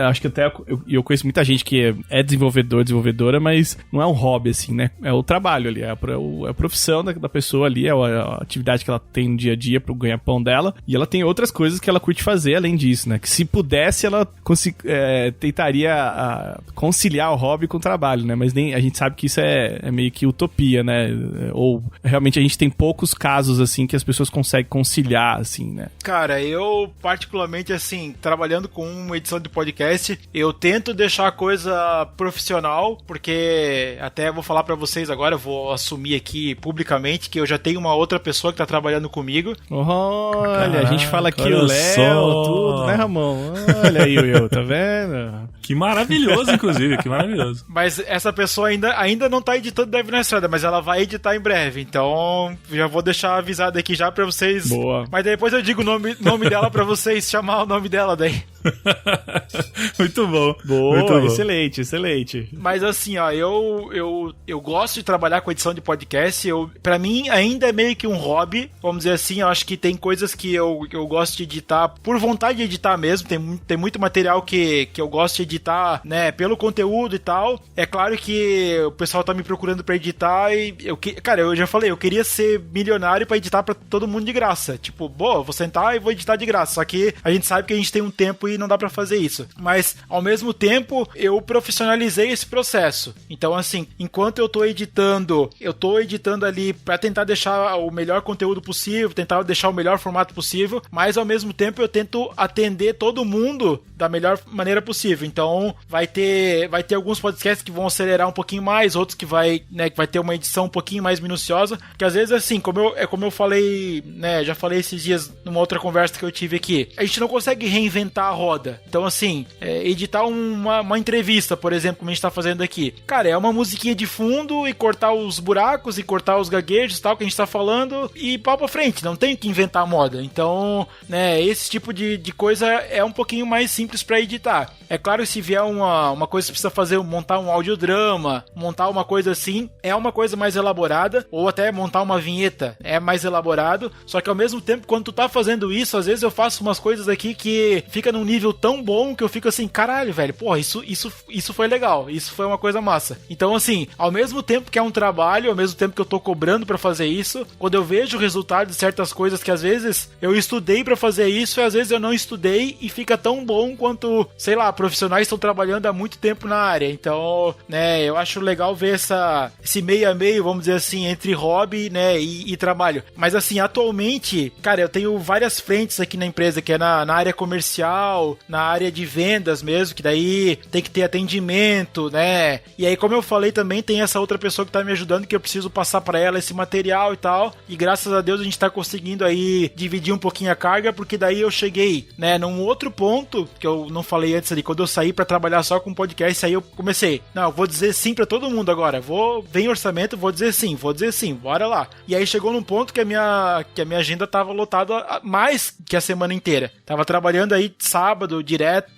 Acho que até eu conheço muita gente que é desenvolvedora, mas não é um hobby, assim, né? É o trabalho ali, é a profissão da pessoa ali, é a atividade que ela tem no dia a dia pro ganha-pão dela, e ela tem outras coisas que ela curte fazer além disso, né? Que se pudesse, ela tentaria conciliar o hobby com o trabalho, né? Mas nem a gente sabe que isso é meio que utopia, né? Ou realmente a gente tem poucos casos, assim, que as pessoas conseguem conciliar, assim, né? Cara, eu particularmente, assim, trabalhando com uma edição de podcast, eu tento deixar a coisa profissional, porque até vou falar pra vocês agora, eu vou assumir aqui publicamente que eu já tenho uma outra pessoa que tá trabalhando comigo. Olha, caraca, a gente fala aqui olha o Léo, só. tudo, né, Ramon? Olha aí o eu, tá vendo? Que maravilhoso, inclusive, que maravilhoso. Mas essa pessoa ainda não tá editando Dev na Estrada, mas ela vai editar em breve, então já vou deixar avisado aqui já pra vocês. Boa. Mas depois eu digo o nome dela pra vocês chamar o nome dela daí. Muito bom. Boa, muito bom. excelente. Mas assim, ó, eu gosto de trabalhar com edição de podcast. Pra mim, ainda é meio que um hobby. Vamos dizer assim, eu acho que tem coisas que eu gosto de editar por vontade de editar mesmo. Tem muito material que eu gosto de editar, né, pelo conteúdo e tal. É claro que o pessoal tá me procurando pra editar e cara, eu já falei, eu queria ser milionário pra editar pra todo mundo de graça. Tipo, boa, vou sentar e vou editar de graça. Só que a gente sabe que a gente tem um tempo e não dá pra fazer isso. Mas, ao mesmo tempo, eu profissionalizei esse processo. Então, assim, enquanto eu tô editando ali pra tentar deixar o melhor conteúdo possível, tentar deixar o melhor formato possível, mas, ao mesmo tempo, eu tento atender todo mundo da melhor maneira possível. Então, vai ter alguns podcasts que vão acelerar um pouquinho mais, outros que vai ter uma edição um pouquinho mais minuciosa, que às vezes, assim, como eu falei, né, já falei esses dias numa outra conversa que eu tive aqui, a gente não consegue reinventar a roda. Então, assim, editar uma entrevista, por exemplo, como a gente tá fazendo aqui, cara, é uma musiquinha de fundo e cortar os buracos e cortar os gaguejos e tal que a gente tá falando e pau pra frente, não tem que inventar moda. Então, né, esse tipo de coisa é um pouquinho mais simples pra editar. É claro que se vier uma coisa que você precisa fazer, montar um audiodrama, montar uma coisa assim, é uma coisa mais elaborada, ou até montar uma vinheta é mais elaborado, só que ao mesmo tempo, quando tu tá fazendo isso, às vezes eu faço umas coisas aqui que fica num nível tão bom que eu fico assim, caralho, velho, porra, isso foi legal, isso foi uma coisa massa. Então, assim, ao mesmo tempo que é um trabalho, ao mesmo tempo que eu tô cobrando pra fazer isso, quando eu vejo o resultado de certas coisas que às vezes eu estudei pra fazer isso e às vezes eu não estudei e fica tão bom quanto, sei lá, profissionais estão trabalhando há muito tempo na área. Então, né, eu acho legal ver esse meio a meio, vamos dizer assim, entre hobby, né, e trabalho. Mas assim, atualmente, cara, eu tenho várias frentes aqui na empresa, que é na área comercial, na área de vendas mesmo, que daí tem que ter atendimento, né? E aí, como eu falei também, tem essa outra pessoa que tá me ajudando, que eu preciso passar pra ela esse material e tal. E graças a Deus a gente tá conseguindo aí dividir um pouquinho a carga, porque daí eu cheguei, né, num outro ponto, que eu não falei antes ali, quando eu saí pra trabalhar só com podcast, aí eu comecei, não, eu vou dizer sim pra todo mundo agora, vem orçamento, vou dizer sim, bora lá. E aí chegou num ponto que a minha agenda tava lotada mais que a semana inteira. Tava trabalhando aí sábado direto,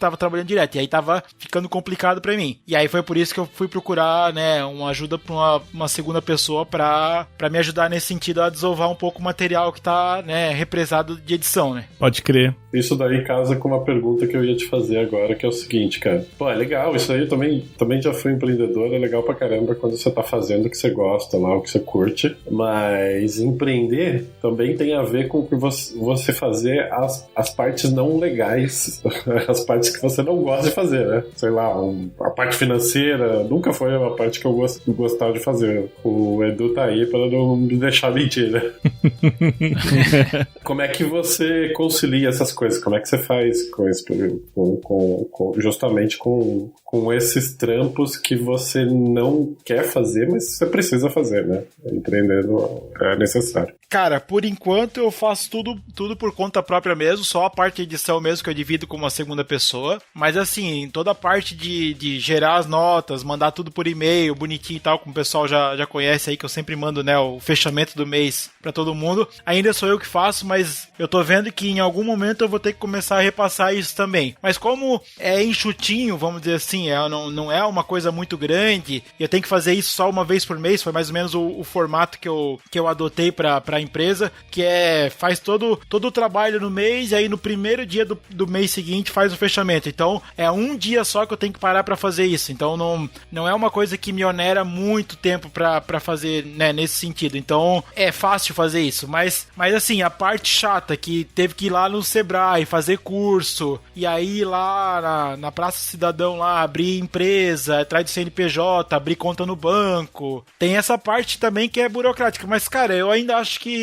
e aí tava ficando complicado pra mim. E aí foi por isso que eu fui procurar, né, uma ajuda pra uma segunda pessoa pra me ajudar nesse sentido a desovar um pouco o material que tá, né, represado de edição, né. Pode crer. Isso daí casa com uma pergunta que eu ia te fazer agora, que é o seguinte, cara. Pô, é legal, isso aí eu também já fui empreendedor, é legal pra caramba quando você tá fazendo o que você gosta lá, o que você curte, mas empreender também tem a ver com que você fazer as partes não legais, as partes que você não gosta de fazer, né? Sei lá, a parte financeira nunca foi uma parte que eu gostava de fazer. O Edu tá aí pra não me deixar mentir, né? Como é que você concilia essas coisas? Como é que você faz com isso? Justamente com esses trampos que você não quer fazer, mas você precisa fazer, né? Empreendendo é necessário. Cara, por enquanto eu faço tudo por conta própria mesmo, só a parte de edição mesmo que eu divido com uma segunda pessoa, mas assim, toda a parte de gerar as notas, mandar tudo por e-mail, bonitinho e tal, como o pessoal já conhece aí, que eu sempre mando, né, o fechamento do mês pra todo mundo, ainda sou eu que faço, mas eu tô vendo que em algum momento eu vou ter que começar a repassar isso também. Mas como é enxutinho, vamos dizer assim, não é uma coisa muito grande, e eu tenho que fazer isso só uma vez por mês, foi mais ou menos o formato que eu adotei pra empresa, que faz todo o trabalho no mês, e aí no primeiro dia do mês seguinte faz o fechamento. Então é um dia só que eu tenho que parar pra fazer isso. Então não é uma coisa que me onera muito tempo pra fazer, né, nesse sentido. Então é fácil fazer isso, mas assim, a parte chata que teve que ir lá no Sebrae fazer curso, e aí lá na Praça Cidadão lá abrir empresa, atrás do CNPJ, abrir conta no banco, tem essa parte também que é burocrática, mas cara, eu ainda acho que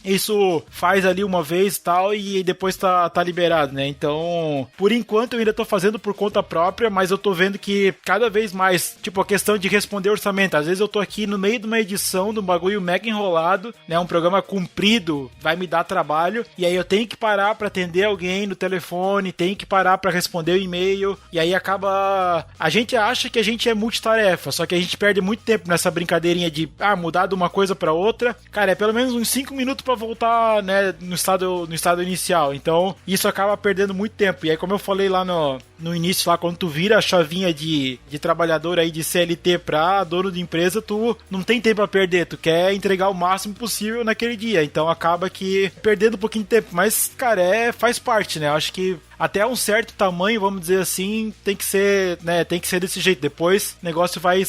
isso faz ali uma vez e tal, e depois tá liberado, né? Então, por enquanto eu ainda tô fazendo por conta própria, mas eu tô vendo que cada vez mais, tipo, a questão de responder orçamento, às vezes eu tô aqui no meio de uma edição de um bagulho mega enrolado, né? Um programa comprido, vai me dar trabalho, e aí eu tenho que parar pra atender alguém no telefone, tenho que parar pra responder o e-mail, e aí acaba... A gente acha que a gente é multitarefa, só que a gente perde muito tempo nessa brincadeirinha de, mudar de uma coisa pra outra. Cara, é pelo menos uns 5 minutos pra voltar, né, no estado inicial. Então, isso acaba perdendo muito tempo. E aí, como eu falei lá no início, lá, quando tu vira a chavinha de trabalhador aí de CLT pra dono de empresa, tu não tem tempo a perder. Tu quer entregar o máximo possível naquele dia. Então, acaba que perdendo um pouquinho de tempo. Mas, cara, faz parte, né? Eu acho que até um certo tamanho, vamos dizer assim, tem que ser, né, tem que ser desse jeito. Depois o negócio vai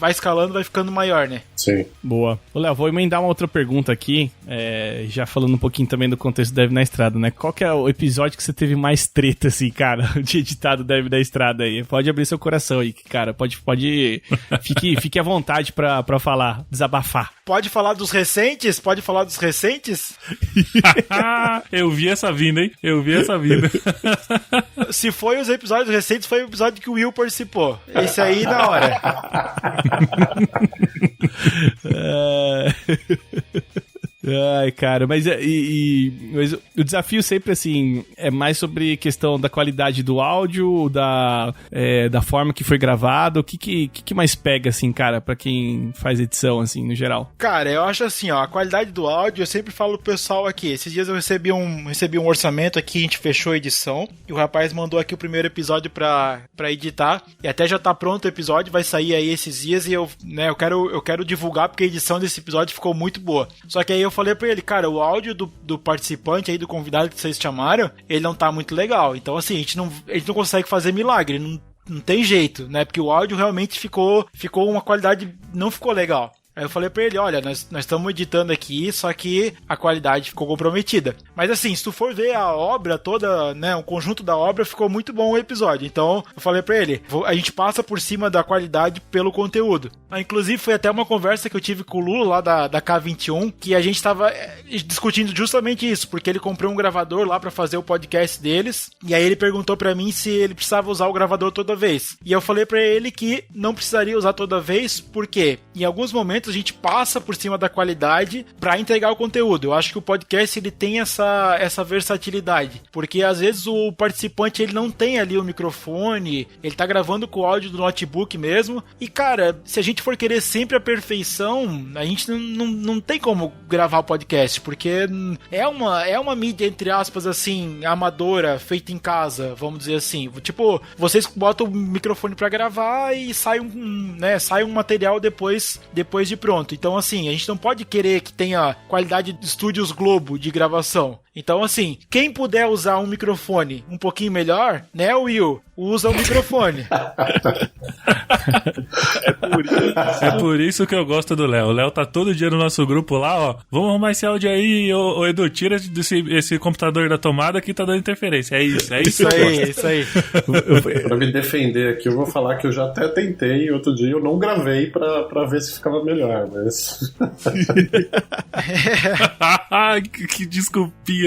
escalando, vai ficando maior, né? Sim. Boa. Ô, Léo, vou emendar uma outra pergunta aqui, já falando um pouquinho também do contexto do Dev na Estrada, né? Qual que é o episódio que você teve mais treta, assim, cara, de editado Dev na Estrada aí? Pode abrir seu coração aí, cara, pode fique à vontade pra falar, desabafar. Pode falar dos recentes? Eu vi essa vinda, hein? Se foi os episódios recentes, foi o episódio que o Will participou. Esse aí, na hora. Ai, cara, mas o desafio sempre, assim, é mais sobre questão da qualidade do áudio, da forma que foi gravado. O que mais pega, assim, cara, pra quem faz edição, assim, no geral? Cara, eu acho assim, ó, a qualidade do áudio, eu sempre falo pro pessoal aqui. Esses dias eu recebi um orçamento aqui, a gente fechou a edição, e o rapaz mandou aqui o primeiro episódio pra editar, e até já tá pronto o episódio, vai sair aí esses dias, e eu quero divulgar, porque a edição desse episódio ficou muito boa. Só que aí eu falei falei pra ele, cara, o áudio do participante aí, do convidado que vocês chamaram, ele não tá muito legal. Então, assim, a gente não consegue fazer milagre, não tem jeito, né? Porque o áudio realmente ficou uma qualidade, não ficou legal. Aí eu falei pra ele, olha, nós estamos editando aqui, só que a qualidade ficou comprometida. Mas assim, se tu for ver a obra toda, né, o conjunto da obra, ficou muito bom o episódio. Então, eu falei pra ele, a gente passa por cima da qualidade pelo conteúdo. Inclusive, foi até uma conversa que eu tive com o Lula lá da K21, que a gente tava discutindo justamente isso, porque ele comprou um gravador lá pra fazer o podcast deles, e aí ele perguntou pra mim se ele precisava usar o gravador toda vez. E eu falei pra ele que não precisaria usar toda vez, porque em alguns momentos a gente passa por cima da qualidade para entregar o conteúdo. Eu acho que o podcast ele tem essa versatilidade, porque às vezes o participante ele não tem ali o microfone, ele tá gravando com o áudio do notebook mesmo, e cara, se a gente for querer sempre a perfeição, a gente não tem como gravar o podcast, porque é uma mídia, entre aspas, assim, amadora, feita em casa, vamos dizer assim. Tipo, vocês botam o microfone para gravar e sai um material depois de pronto. Então, assim, a gente não pode querer que tenha qualidade de Estúdios Globo de gravação. Então, assim, quem puder usar um microfone um pouquinho melhor, né, Will? Usa o microfone. É por isso que eu gosto do Léo. O Léo tá todo dia no nosso grupo lá, ó. Vamos arrumar esse áudio aí, ô Edu, tira esse computador da tomada que tá dando interferência. É isso Isso aí. Pra me defender aqui, eu vou falar que eu já até tentei. Outro dia eu não gravei pra ver se ficava melhor, mas... que desculpinha.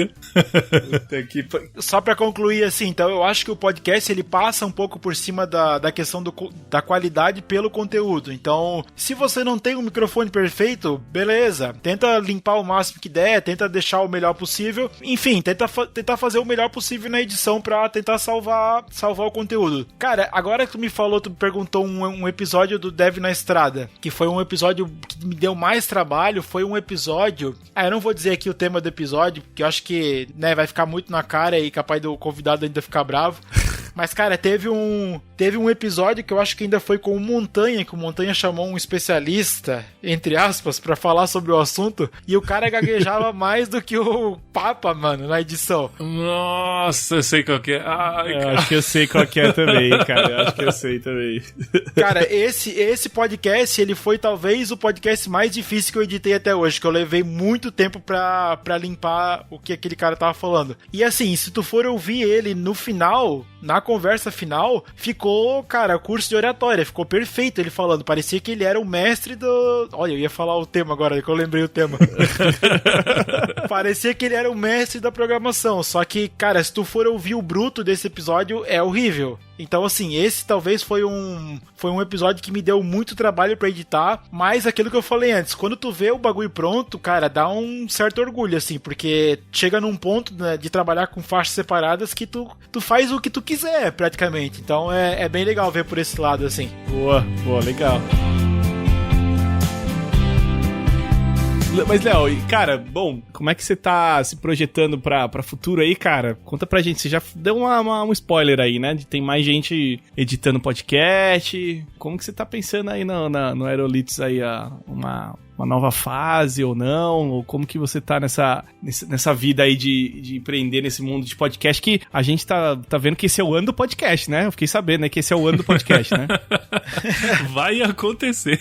Só pra concluir, assim, então eu acho que o podcast ele passa um pouco por cima da questão da qualidade pelo conteúdo. Então, se você não tem um microfone perfeito, beleza, tenta limpar o máximo que der, tenta deixar o melhor possível, enfim, tentar fazer o melhor possível na edição pra tentar salvar o conteúdo. Cara, agora que tu me perguntou um episódio do Dev na Estrada, que foi um episódio que me deu mais trabalho, foi um episódio... eu não vou dizer aqui o tema do episódio, porque eu acho que, né, vai ficar muito na cara e capaz do convidado ainda ficar bravo. Mas, cara, teve um episódio que eu acho que ainda foi com o Montanha, que o Montanha chamou um especialista, entre aspas, pra falar sobre o assunto, e o cara gaguejava mais do que o Papa, mano, na edição. Nossa, eu sei qual que é. Eu acho que eu sei qual que é também, cara. Eu acho que eu sei também. Cara, esse podcast, ele foi talvez o podcast mais difícil que eu editei até hoje, que eu levei muito tempo pra limpar o que aquele cara tava falando. E assim, se tu for ouvir ele no final, na conversa final, ficou, cara, curso de oratória, ficou perfeito ele falando, parecia que ele era o mestre do... Olha, eu ia falar o tema agora, que eu lembrei o tema. Parecia que ele era o mestre da programação, só que, cara, se tu for ouvir o bruto desse episódio, é horrível. Então, assim, esse talvez foi um episódio que me deu muito trabalho pra editar, mas aquilo que eu falei antes, quando tu vê o bagulho pronto, cara, dá um certo orgulho, assim, porque chega num ponto, né, de trabalhar com faixas separadas que tu faz o que tu quiser, praticamente. Então, é bem legal ver por esse lado, assim. Boa, legal. Mas, Léo, cara, bom, como é que você tá se projetando pra futuro aí, cara? Conta pra gente, você já deu um spoiler aí, né? Tem mais gente editando podcast. Como que você tá pensando aí no Aerolitos aí, uma nova fase ou não? Ou como que você tá nessa vida aí de empreender nesse mundo de podcast, que a gente tá vendo que esse é o ano do podcast, né? Eu fiquei sabendo, né, que esse é o ano do podcast, né? Vai acontecer.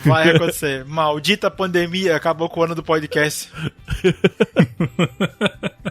Vai acontecer. Maldita pandemia acabou com o ano do podcast.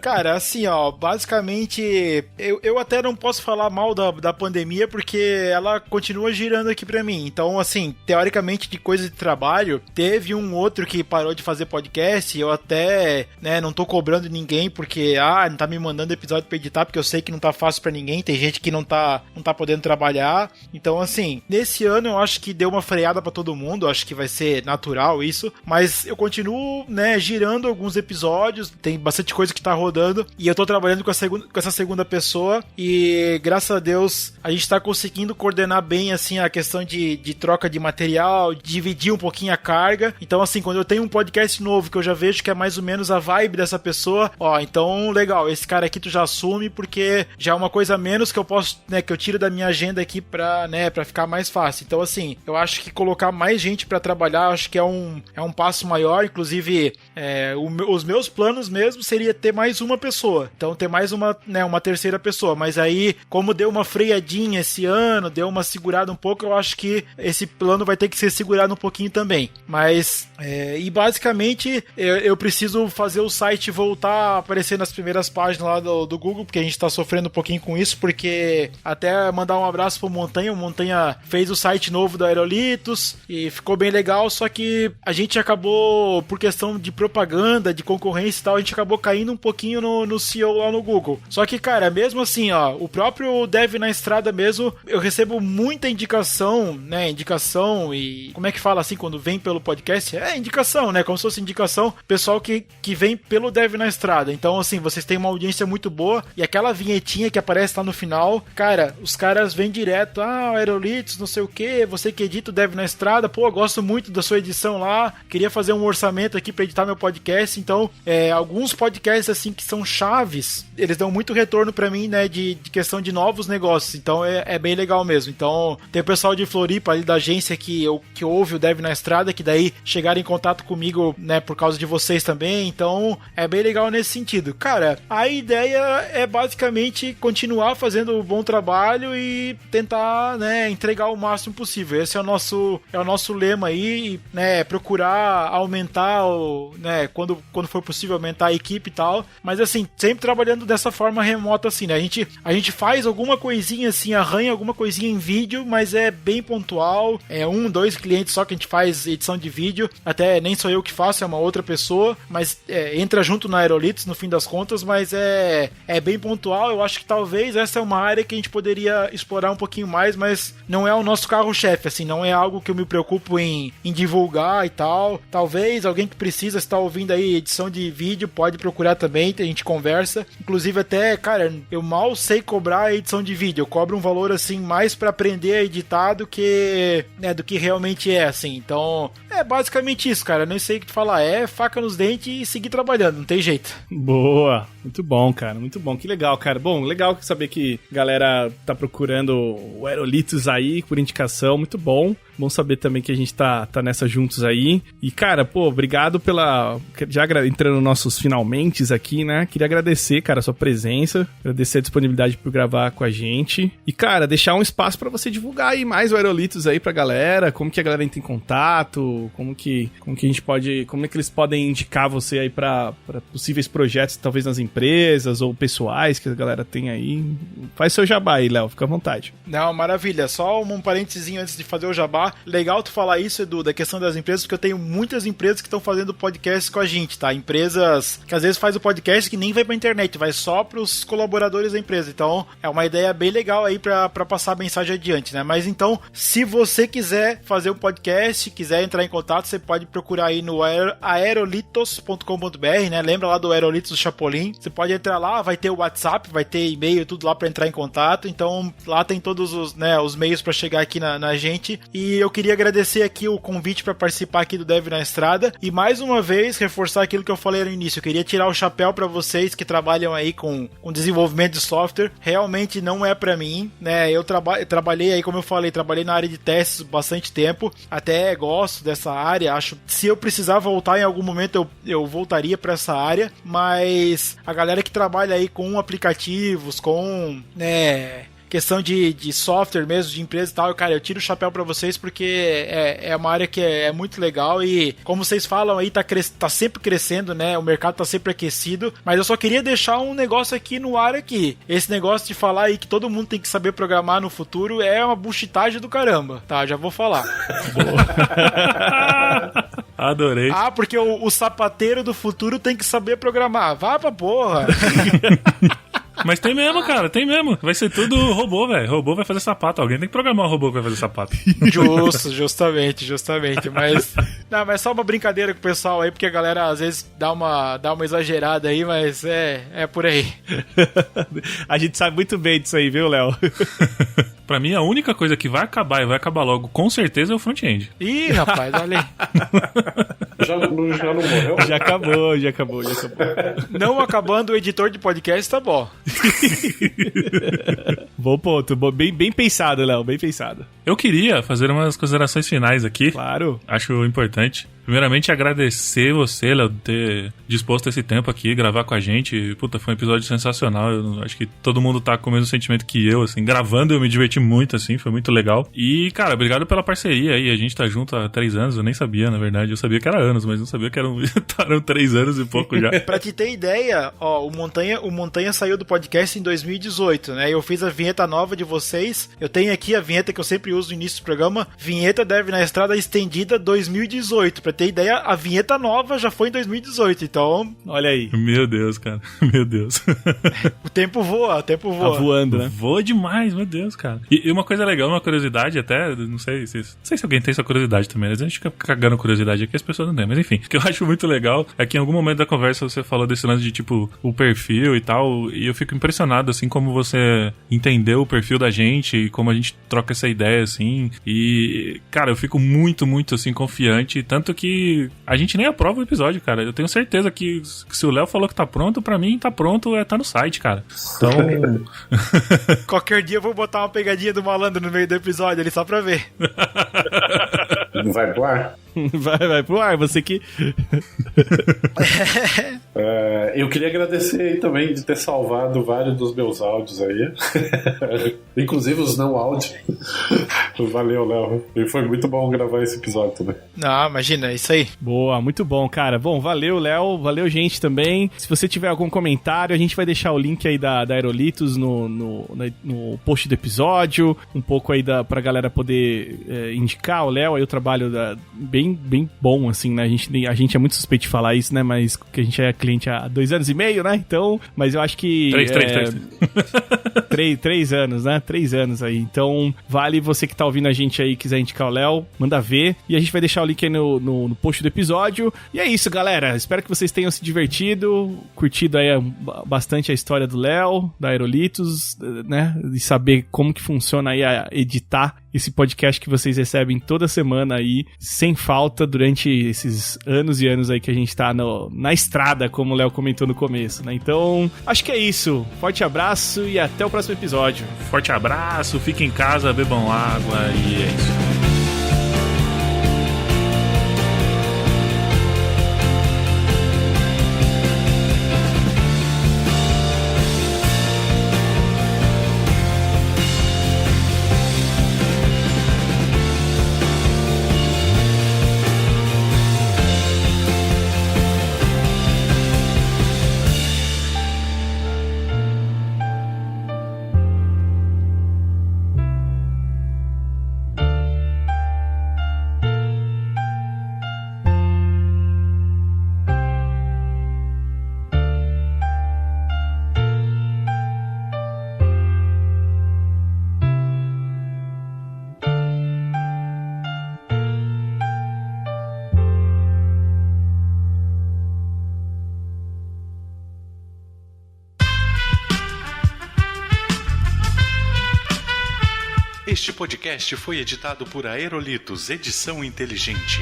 Cara, assim, ó, basicamente, eu até não posso falar mal da pandemia, porque ela continua girando aqui pra mim. Então, assim, teoricamente, de coisa de trabalho, teve um outro que parou de fazer podcast, e eu até, né, não tô cobrando ninguém, porque, não tá me mandando episódio pra editar, porque eu sei que não tá fácil pra ninguém, tem gente que não tá podendo trabalhar. Então, assim, nesse ano eu acho que deu uma freada pra todo mundo, acho que vai ser natural isso, mas eu continuo, né, girando alguns episódios, tem bastante coisa que tá rodando. E eu tô trabalhando com essa segunda pessoa. E graças a Deus a gente tá conseguindo coordenar bem assim a questão de troca de material, dividir um pouquinho a carga. Então assim, quando eu tenho um podcast novo que eu já vejo que é mais ou menos a vibe dessa pessoa, ó, então legal, esse cara aqui tu já assume, porque já é uma coisa a menos que eu posso, né, que eu tiro da minha agenda aqui pra ficar mais fácil. Então assim, eu acho que colocar mais gente pra trabalhar, acho que é um passo maior. Inclusive, os meus planos mesmo seria ter mais uma pessoa, então ter mais uma terceira pessoa, mas aí, como deu uma freadinha esse ano, deu uma segurada um pouco, eu acho que esse plano vai ter que ser segurado um pouquinho também, mas e basicamente eu preciso fazer o site voltar a aparecer nas primeiras páginas lá do Google, porque a gente tá sofrendo um pouquinho com isso, porque até mandar um abraço pro Montanha, o Montanha fez o site novo do Aerolitos e ficou bem legal, só que a gente acabou, por questão de propaganda, de concorrência e tal, a gente acabou caindo um pouquinho no SEO lá no Google. Só que, cara, mesmo assim, ó, o próprio Dev na Estrada mesmo, eu recebo muita indicação, né, indicação e... como é que fala assim quando vem pelo podcast? Indicação, né, como se fosse indicação, pessoal que vem pelo Dev na Estrada. Então, assim, vocês têm uma audiência muito boa e aquela vinhetinha que aparece lá no final, cara, os caras vêm direto, Aerolitos, não sei o que, você que edita o Dev na Estrada, pô, gosto muito da sua edição lá, queria fazer um orçamento aqui pra editar meu podcast. Então, alguns podcasts assim que são chaves, eles dão muito retorno pra mim, né, de questão de novos negócios. Então é bem legal mesmo. Então tem o pessoal de Floripa ali da agência que ouve o Dev na Estrada, que daí chegaram em contato comigo, né, por causa de vocês também. Então é bem legal nesse sentido. Cara, a ideia é basicamente continuar fazendo um bom trabalho e tentar, né, entregar o máximo possível. Esse é o nosso lema aí, né, procurar aumentar né, quando for possível aumentar a equipe e tal, mas assim, sempre trabalhando dessa forma remota assim, né, a gente faz alguma coisinha assim, arranha alguma coisinha em vídeo, mas é bem pontual, 2 clientes só que a gente faz edição de vídeo, até nem sou eu que faço, é uma outra pessoa, mas entra junto na Aerolitos no fim das contas, mas é bem pontual. Eu acho que talvez essa é uma área que a gente poderia explorar um pouquinho mais, mas não é o nosso carro-chefe, assim, não é algo que eu me preocupo em divulgar e tal. Talvez alguém que precisa estar ouvindo aí edição de vídeo pode procurar também, a gente conversa. Inclusive até, cara, eu mal sei cobrar a edição de vídeo, eu cobro um valor assim mais pra aprender a editar do que realmente é, assim. Então, é basicamente isso, cara. Não sei o que te falar, faca nos dentes e seguir trabalhando, não tem jeito. Boa, muito bom, cara, muito bom, que legal, cara. Bom, legal saber que a galera tá procurando o Aerolitos aí por indicação, muito bom. Bom saber também que a gente tá nessa juntos aí. E, cara, pô, obrigado pela... Já entrando nos nossos finalmentes aqui, né? Queria agradecer, cara, a sua presença. Agradecer a disponibilidade por gravar com a gente. E, cara, deixar um espaço pra você divulgar aí mais o Aerolitos aí pra galera. Como que a galera entra em contato. Como que a gente pode... Como é que eles podem indicar você aí pra possíveis projetos, talvez nas empresas ou pessoais que a galera tem aí. Faz seu jabá aí, Léo. Fica à vontade. Não, maravilha. Só um parênteses antes de fazer o jabá. Legal tu falar isso, Edu, da questão das empresas, porque eu tenho muitas empresas que estão fazendo podcast com a gente, tá? Empresas que às vezes faz o podcast que nem vai pra internet, vai só pros colaboradores da empresa. Então, é uma ideia bem legal aí pra passar a mensagem adiante, né? Mas então, se você quiser fazer um podcast, quiser entrar em contato, você pode procurar aí no aerolitos.com.br, né? Lembra lá do Aerolitos do Chapolin? Você pode entrar lá, vai ter o WhatsApp, vai ter e-mail, tudo lá pra entrar em contato. Então, lá tem todos os meios pra chegar aqui na gente. E eu queria agradecer aqui o convite para participar aqui do Dev na Estrada e mais uma vez reforçar aquilo que eu falei no início. Eu queria tirar o chapéu para vocês que trabalham aí com desenvolvimento de software. Realmente não é para mim, né? Eu trabalhei aí, como eu falei, trabalhei na área de testes bastante tempo, até gosto dessa área, acho que se eu precisar voltar em algum momento eu voltaria para essa área, mas a galera que trabalha aí com aplicativos, com, né, questão de software mesmo, de empresa e tal, cara, eu tiro o chapéu pra vocês porque é uma área que é muito legal e, como vocês falam aí, tá sempre crescendo, né, o mercado tá sempre aquecido, mas eu só queria deixar um negócio aqui no ar aqui, esse negócio de falar aí que todo mundo tem que saber programar no futuro é uma buchitagem do caramba, tá, já vou falar. Adorei. Porque o sapateiro do futuro tem que saber programar, vá pra porra. Mas tem mesmo, cara, tem mesmo. Vai ser tudo robô, velho. Robô vai fazer sapato. Alguém tem que programar um robô que vai fazer sapato. Justamente. Mas. Não, mas só uma brincadeira com o pessoal aí, porque a galera às vezes dá uma exagerada aí, mas é por aí. A gente sabe muito bem disso aí, viu, Léo? Pra mim, a única coisa que vai acabar e vai acabar logo, com certeza, é o front-end. Ih, rapaz, olha aí. Já não morreu? Já acabou. Não acabando o editor de podcast, tá bom. Bom ponto. Bem pensado, Léo, bem pensado. Eu queria fazer umas considerações finais aqui. Claro. Acho importante. Primeiramente, agradecer você, Léo, ter disposto esse tempo aqui, gravar com a gente. Puta, foi um episódio sensacional. Eu acho que todo mundo tá com o mesmo sentimento que eu, assim. Gravando, eu me diverti muito, assim. Foi muito legal. E, cara, obrigado pela parceria aí. A gente tá junto há 3 anos. Eu nem sabia, na verdade. Eu sabia que era anos, mas não sabia que eram 3 anos e pouco já. Pra te ter ideia, ó, o Montanha saiu do podcast em 2018, né? Eu fiz a vinheta nova de vocês. Eu tenho aqui a vinheta que eu sempre uso no início do programa. Vinheta Deve na Estrada Estendida 2018. Pra ter ideia, a vinheta nova já foi em 2018, então... Olha aí. Meu Deus, cara. Meu Deus. O tempo voa. Tá voando, né? Voa demais, meu Deus, cara. E uma coisa legal, uma curiosidade até, não sei se alguém tem essa curiosidade também, né? A gente fica cagando curiosidade aqui, as pessoas não têm, mas enfim. O que eu acho muito legal é que em algum momento da conversa você falou desse lance de, tipo, o perfil e tal, e eu fico impressionado, assim, como você entendeu o perfil da gente e como a gente troca essa ideia, assim, e, cara, eu fico muito, muito, assim, confiante, tanto que a gente nem aprova o episódio, cara. Eu tenho certeza que se o Léo falou que tá pronto, pra mim tá pronto, tá no site, cara. Então... Qualquer dia eu vou botar uma pegadinha do malandro no meio do episódio ali só pra ver. Não vai pro ar? Vai pro ar, você que... Eu queria agradecer aí também de ter salvado vários dos meus áudios aí. Inclusive os não áudios. Valeu, Léo. E foi muito bom gravar esse episódio também. Não, imagina, é isso aí. Boa, muito bom, cara. Bom, valeu, Léo. Valeu, gente, também. Se você tiver algum comentário, a gente vai deixar o link aí da Aerolitos no post do episódio. Um pouco aí pra galera poder indicar o Léo. Aí o trabalho bem bom, assim, né? A gente é muito suspeito de falar isso, né? Mas que a gente é cliente há 2 anos e meio, né? Então, mas eu acho que... 3 anos, né? 3 anos aí. Então, vale você que tá ouvindo a gente aí, quiser indicar o Léo, manda ver. E a gente vai deixar o link aí no post do episódio. E é isso, galera. Espero que vocês tenham se divertido, curtido aí bastante a história do Léo, da Aerolitos, né? E saber como que funciona aí a editar esse podcast que vocês recebem toda semana aí, sem falta, durante esses anos e anos aí que a gente tá na estrada, como o Léo comentou no começo, né? Então, acho que é isso. Forte abraço e até o próximo episódio. Forte abraço, fiquem em casa, bebam água e é isso. Este podcast foi editado por Aerolitos Edição Inteligente.